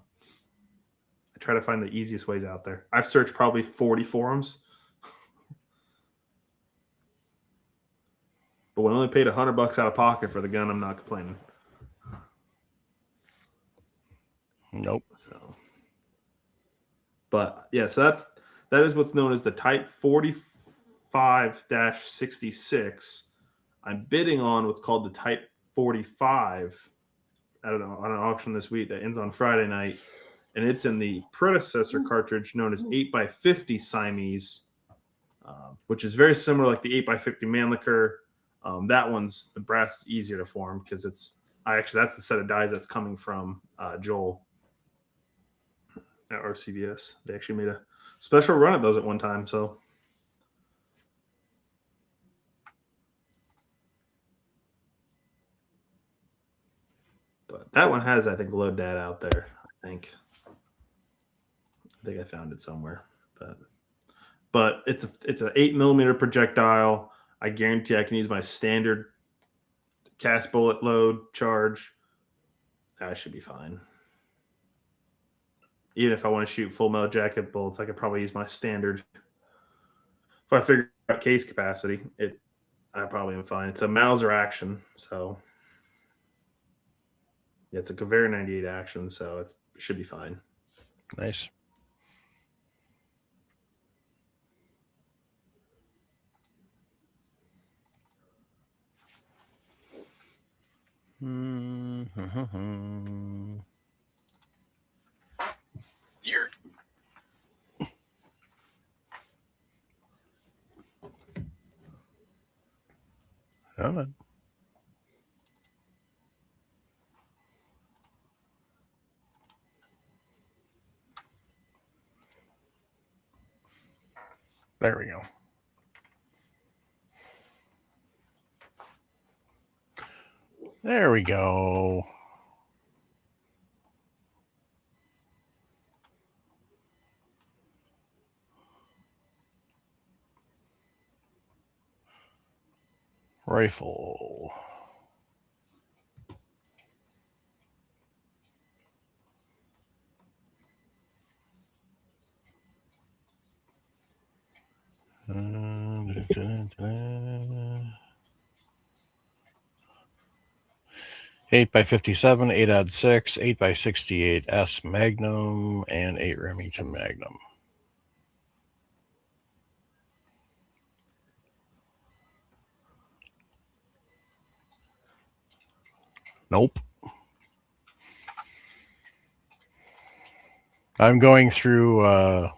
I try to find the easiest ways out there. I've searched probably 40 forums, but when I only paid $100 out of pocket for the gun, I'm not complaining. Nope. So, but yeah, so that is what's known as the Type 45-66. I'm bidding on what's called the Type 45 on an auction this week that ends on Friday night, and it's in the predecessor cartridge known as 8x50 Siamese, which is very similar like the 8x50 Mannlicher. That one's the brass is easier to form because that's the set of dies that's coming from Joel at RCVS. They actually made a special run of those at one time. So but that one has, I think, load data out there. I think I found it somewhere. But it's an 8mm projectile. I guarantee I can use my standard cast bullet load charge. That should be fine. Even if I want to shoot full metal jacket bullets, I could probably use my standard. If I figure out case capacity, I probably am fine. It's a Mauser action, so yeah, it's a Conveyor 98 action, so it should be fine. Nice. Come on. There we go. There we go. Rifle. Eight by 57, 8 odd 6, 8 by 68 S Magnum, and 8 Remington Magnum. Nope. I'm going through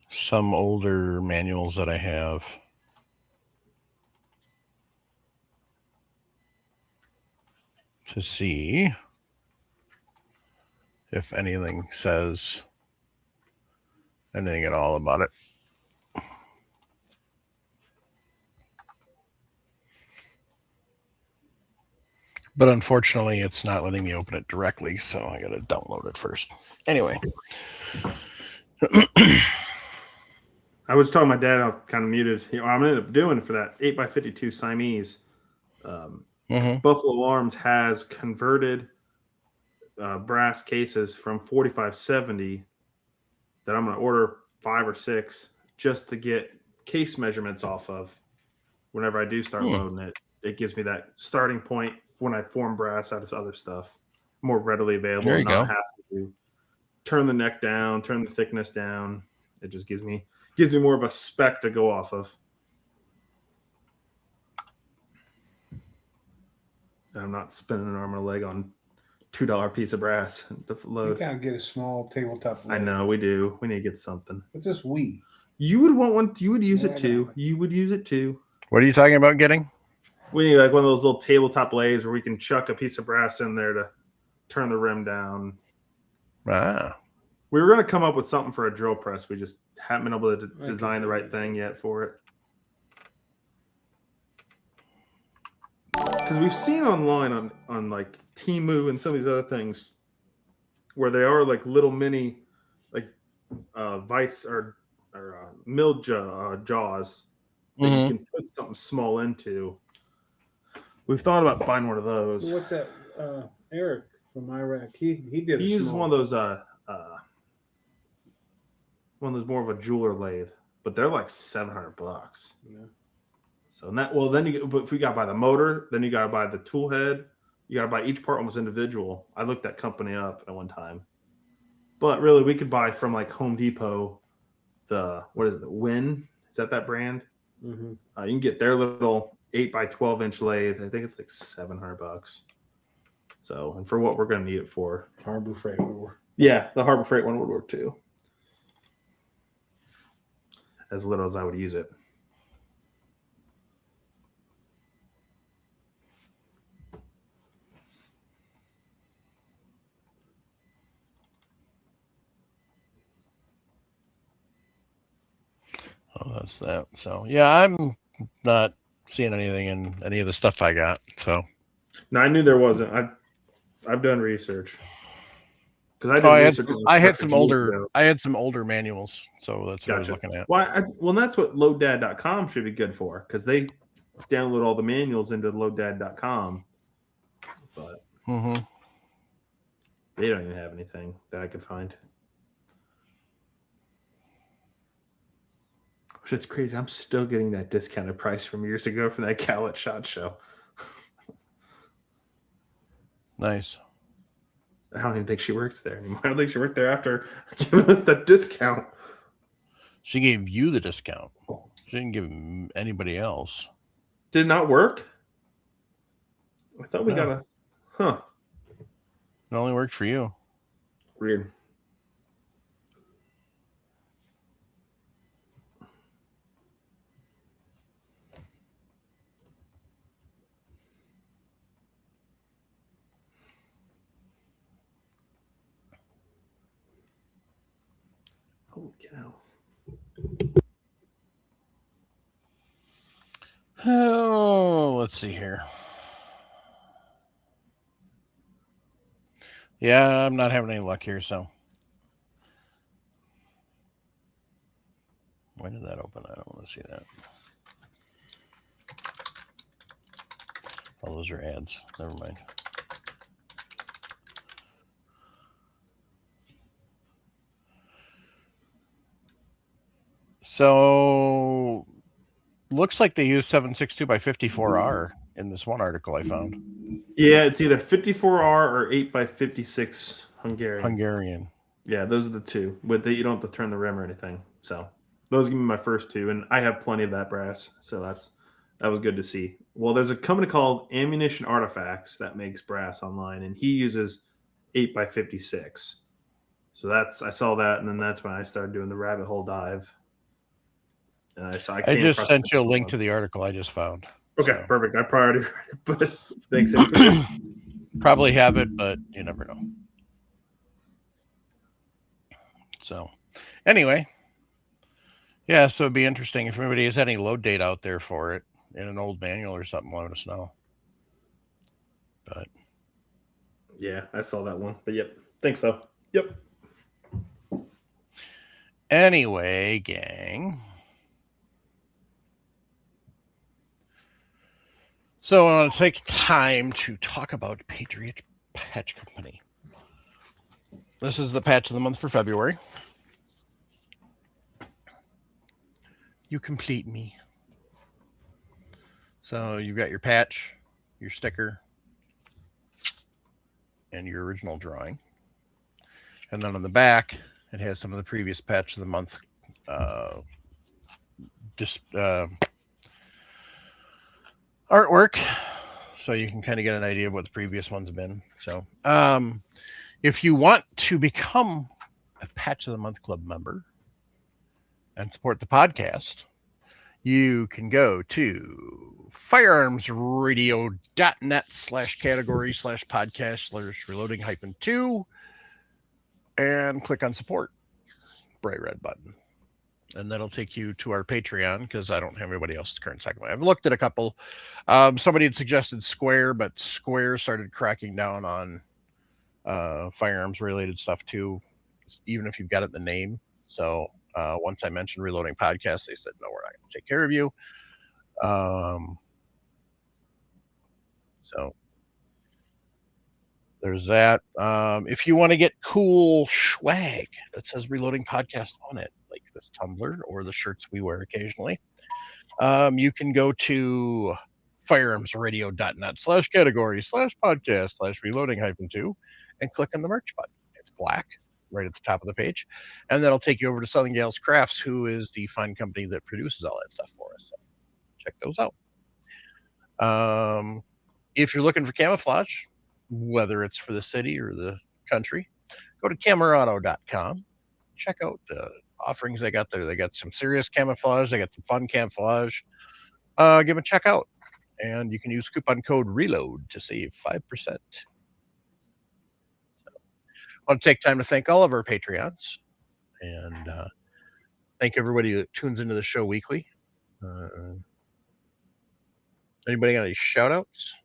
some older manuals that I have. To see if anything says anything at all about it. But unfortunately, it's not letting me open it directly, so I got to download it first. Anyway. I was telling my dad I was kind of muted. You know, I'm ended up doing for that 8x52 Siamese. Buffalo Arms has converted brass cases from 4570 that I'm going to order 5 or 6 just to get case measurements off of. Whenever I do start loading it, it gives me that starting point when I form brass out of other stuff, more readily available. There you and not go. have to turn the neck down, turn the thickness down. It just gives me more of a spec to go off of. I'm not spinning an arm and a leg on $2 piece of brass to You load. kind of get a small tabletop. I know we do. We need to get something. But just we. You would want one. You would use Yeah, it I too. know. You would use it too. What are you talking about getting? We need like one of those little tabletop lathes where we can chuck a piece of brass in there to turn the rim down. Ah. We were going to come up with something for a drill press. We just haven't been able to design the right thing yet for it. Because we've seen online on like Temu and some of these other things where they are like little mini like vice or mill jaws that you can put something small into. We've thought about buying one of those. What's that? Eric from Iraq. He did. He uses one of those more of a jeweler lathe, but they're like $700. Yeah. So then but if you got to buy the motor, then you got to buy the tool head. You got to buy each part almost individual. I looked that company up at one time, but really we could buy from like Home Depot. The Win? Is that brand? Mm-hmm. You can get their little 8x12-inch lathe. I think it's like $700. So, and for what we're going to need it for, Harbor Freight War. Yeah, the Harbor Freight one would work too. As little as I would use it. Oh, that's that. So, yeah, I'm not seeing anything in any of the stuff I got. So, no, I knew there wasn't. I've done research because I had some older manuals, so that's what I was looking at. Well, that's what loaddad.com should be good for because they download all the manuals into loaddad.com, but they don't even have anything that I could find. Which it's crazy. I'm still getting that discounted price from years ago from that Cowlet SHOT Show. Nice. I don't even think she works there anymore. I don't think she worked there after giving us that discount. She gave you the discount. She didn't give anybody else. Did it not work? I thought we got a... Huh. It only worked for you. Weird. Holy cow. Oh, let's see here. Yeah, I'm not having any luck here, so. Why did that open? I don't want to see that. Oh, those are ads. Never mind. So, looks like they use 762 by 54R in this one article I found. Yeah, it's either 54R or 8x56 Hungarian. Hungarian. Yeah, those are the two. With you don't have to turn the rim or anything. So those give me my first two, and I have plenty of that brass. So that was good to see. Well, there's a company called Ammunition Artifacts that makes brass online, and he uses 8x56. So I saw that, and then that's when I started doing the rabbit hole dive. And I just sent you a link to the article I just found. Okay, so. Perfect. I probably already read it, but thanks. Probably have it, but you never know. So, anyway, yeah, so it'd be interesting if anybody has any load date out there for it in an old manual or something. Let us know. But yeah, I saw that one. But yep, thanks though. Yep. Anyway, gang. So I want to take time to talk about Patriot Patch Company. This is the patch of the month for February. You complete me. So you've got your patch, your sticker, and your original drawing. And then on the back, it has some of the previous patch of the month artwork. So you can kind of get an idea of what the previous one's been. So if you want to become a Patch of the Month Club member and support the podcast, you can go to firearmsradio.net/category/podcast/reloading-2 and click on support, bright red button. And that'll take you to our Patreon because I don't have anybody else at the current second. I've looked at a couple. Somebody had suggested Square, but Square started cracking down on firearms related stuff too, even if you've got it in the name. So once I mentioned Reloading Podcast, they said, no, we're not going to take care of you. So there's that. If you want to get cool swag that says Reloading Podcast on it, like this tumbler or the shirts we wear occasionally, you can go to firearmsradio.net/category/podcast/reloading-2 and click on the merch button. It's black right at the top of the page, and that'll take you over to Southern Gales Crafts, who is the fine company that produces all that stuff for us. So check those out. If you're looking for camouflage, whether it's for the city or the country, go to camerado.com. Check out the offerings they got there. They got some serious camouflage. They got some fun camouflage. Give them a check out. And you can use coupon code RELOAD to save 5%. So, I want to take time to thank all of our Patreons. And thank everybody that tunes into the show weekly. Anybody got any shout-outs?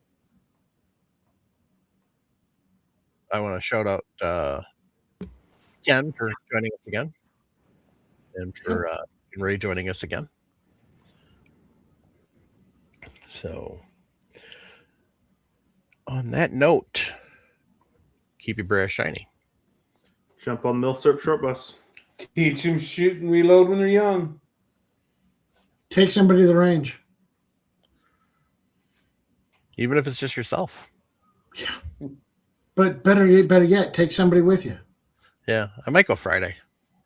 I want to shout out Ken for joining us again. And for Ray joining us again. So, on that note, keep your brass shiny. Jump on the Millstirp short bus. Teach them shoot and reload when they're young. Take somebody to the range. Even if it's just yourself. Yeah. But better yet, take somebody with you. Yeah, I might go Friday.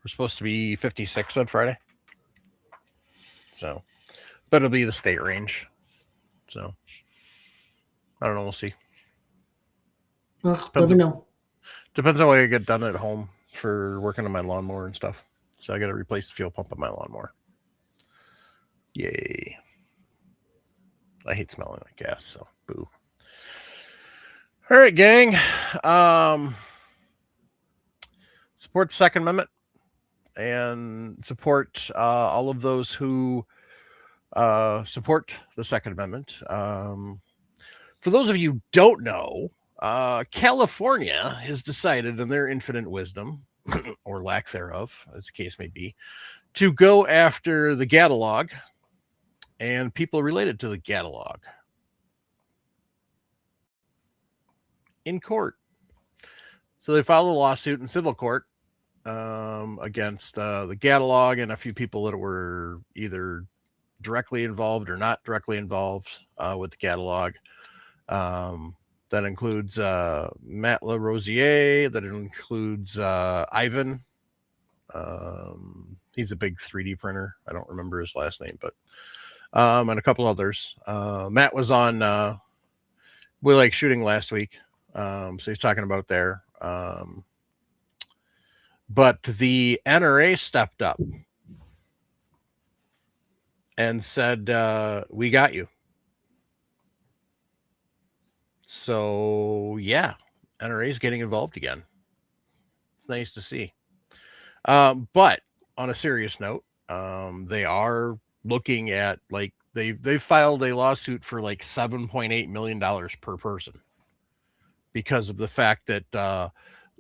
We're supposed to be 56 on Friday. So, but it'll be the state range. So, I don't know. We'll see. Well, let me know. Depends on what I get done at home for working on my lawnmower and stuff. So I got to replace the fuel pump on my lawnmower. Yay. I hate smelling like gas, so boo. All right, gang. Support the Second Amendment. and support all of those who support the Second Amendment. For those of you who don't know, California has decided, in their infinite wisdom, or lack thereof, as the case may be, to go after the catalog and people related to the catalog in court. So they filed a lawsuit in civil court against the catalog and a few people that were either directly involved or not directly involved with the catalog. That includes Matt LaRosiere. That includes Ivan. He's a big 3D printer. I don't remember his last name, but and a couple others. Matt was on We Like Shooting last week, so he's talking about there. But the NRA stepped up and said, "We got you." So yeah, NRA is getting involved again. It's nice to see. But on a serious note, they are looking at, like, they filed a lawsuit for like $7.8 million per person because of the fact that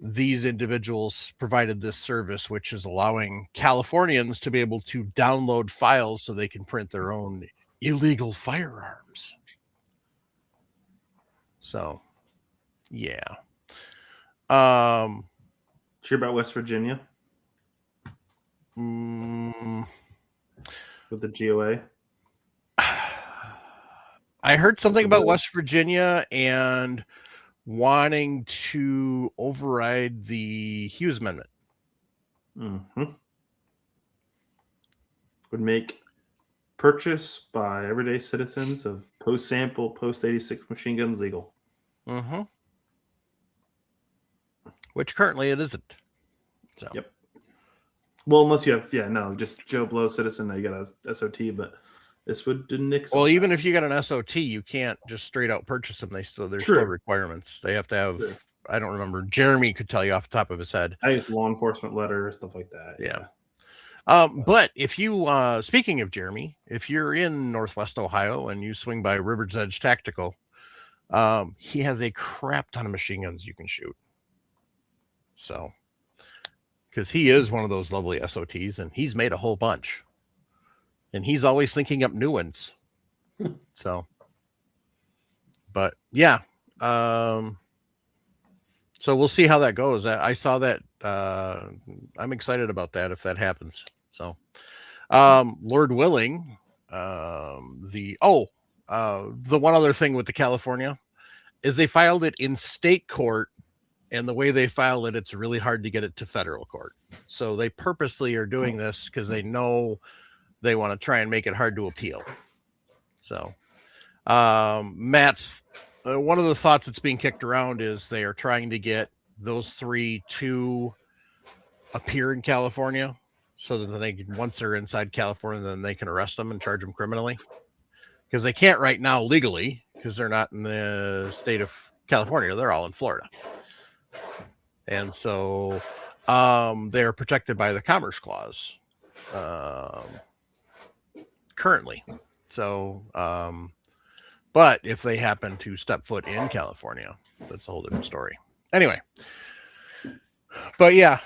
these individuals provided this service, which is allowing Californians to be able to download files so they can print their own illegal firearms. So, yeah. Sure about West Virginia mm, with the GOA? I heard something about West Virginia and wanting to override the Hughes Amendment. Mm-hmm. Would make purchase by everyday citizens of post-sample, post-86 machine guns legal. Mm-hmm. Which currently it isn't. So. Yep. Well, unless you have, just Joe Blow citizen, now you got a SOT, but this would nix. Well, even if you got an SOT, you can't just straight out purchase them. There's still requirements. They have to have. True. I don't remember. Jeremy could tell you off the top of his head. I use law enforcement letter, stuff like that. Yeah. But if you, speaking of Jeremy, if you're in Northwest Ohio and you swing by River's Edge Tactical, he has a crap ton of machine guns you can shoot. So, because he is one of those lovely SOTs, and he's made a whole bunch, and he's always thinking up new ones. So, but yeah, so we'll see how that goes. I saw that. I'm excited about that if that happens. So, Lord willing, the one other thing with the California is they filed it in state court, and the way they file it, it's really hard to get it to federal court. So they purposely are doing this because they know they want to try and make it hard to appeal. So, Matt's one of the thoughts that's being kicked around is they are trying to get those three to appear in California so that they can, once they're inside California, then they can arrest them and charge them criminally, because they can't right now legally because they're not in the state of California. They're all in Florida. And so they're protected by the Commerce Clause currently. So, but if they happen to step foot in California, that's a whole different story. Anyway, but yeah,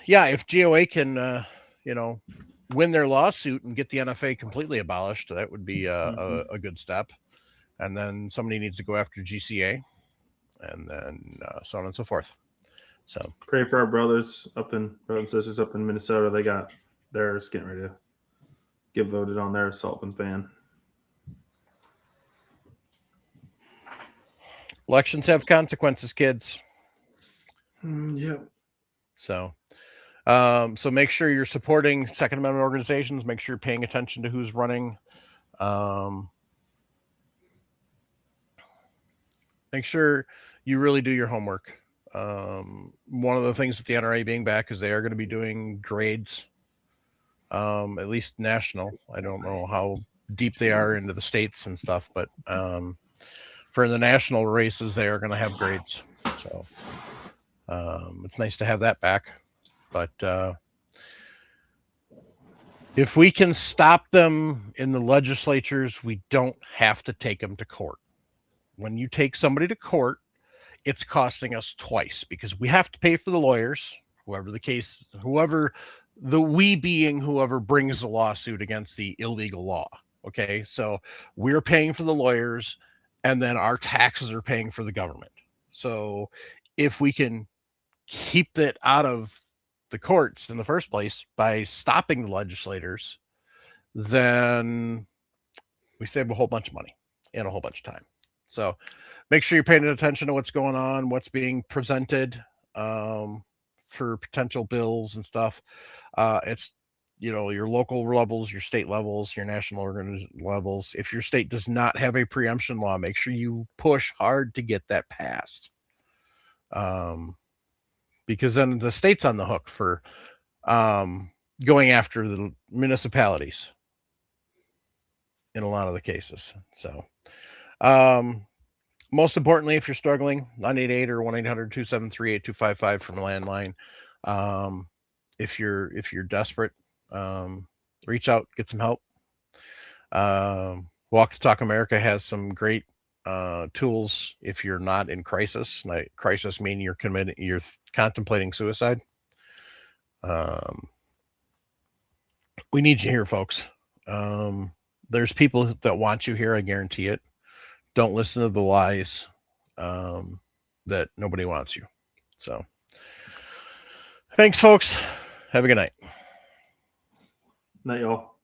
if GOA can, win their lawsuit and get the NFA completely abolished, that would be a good step. And then somebody needs to go after GCA, and then so on and so forth. So pray for our brothers and sisters up in Minnesota. They got theirs getting ready to get voted on their assault weapons ban. Elections have consequences, kids. Yep. So, so make sure you're supporting Second Amendment organizations. Make sure you're paying attention to who's running. Make sure you really do your homework. One of the things with the NRA being back is they are going to be doing grades, at least national. I don't know how deep they are into the states and stuff, but for the national races, they are going to have grades. So it's nice to have that back. But If we can stop them in the legislatures, we don't have to take them to court. When you take somebody to court, it's costing us twice because we have to pay for the lawyers, whoever the case, whoever the we being whoever brings the lawsuit against the illegal law. Okay. So we're paying for the lawyers and then our taxes are paying for the government. So if we can keep that out of the courts in the first place by stopping the legislators, then we save a whole bunch of money and a whole bunch of time. So make sure you're paying attention to what's going on, what's being presented for potential bills and stuff. It's, you know, your local levels, your state levels, your national levels. If your state does not have a preemption law, make sure you push hard to get that passed. Because then the state's on the hook for going after the municipalities in a lot of the cases. So most importantly, if you're struggling, 988 or 1-800-273-8255 from a landline. If you're desperate, reach out, get some help. Walk the Talk America has some great tools if you're not in crisis. Like crisis meaning you're contemplating suicide. We need you here, folks. There's people that want you here, I guarantee it. Don't listen to the lies that nobody wants you. So thanks, folks. Have a good night. Night, y'all.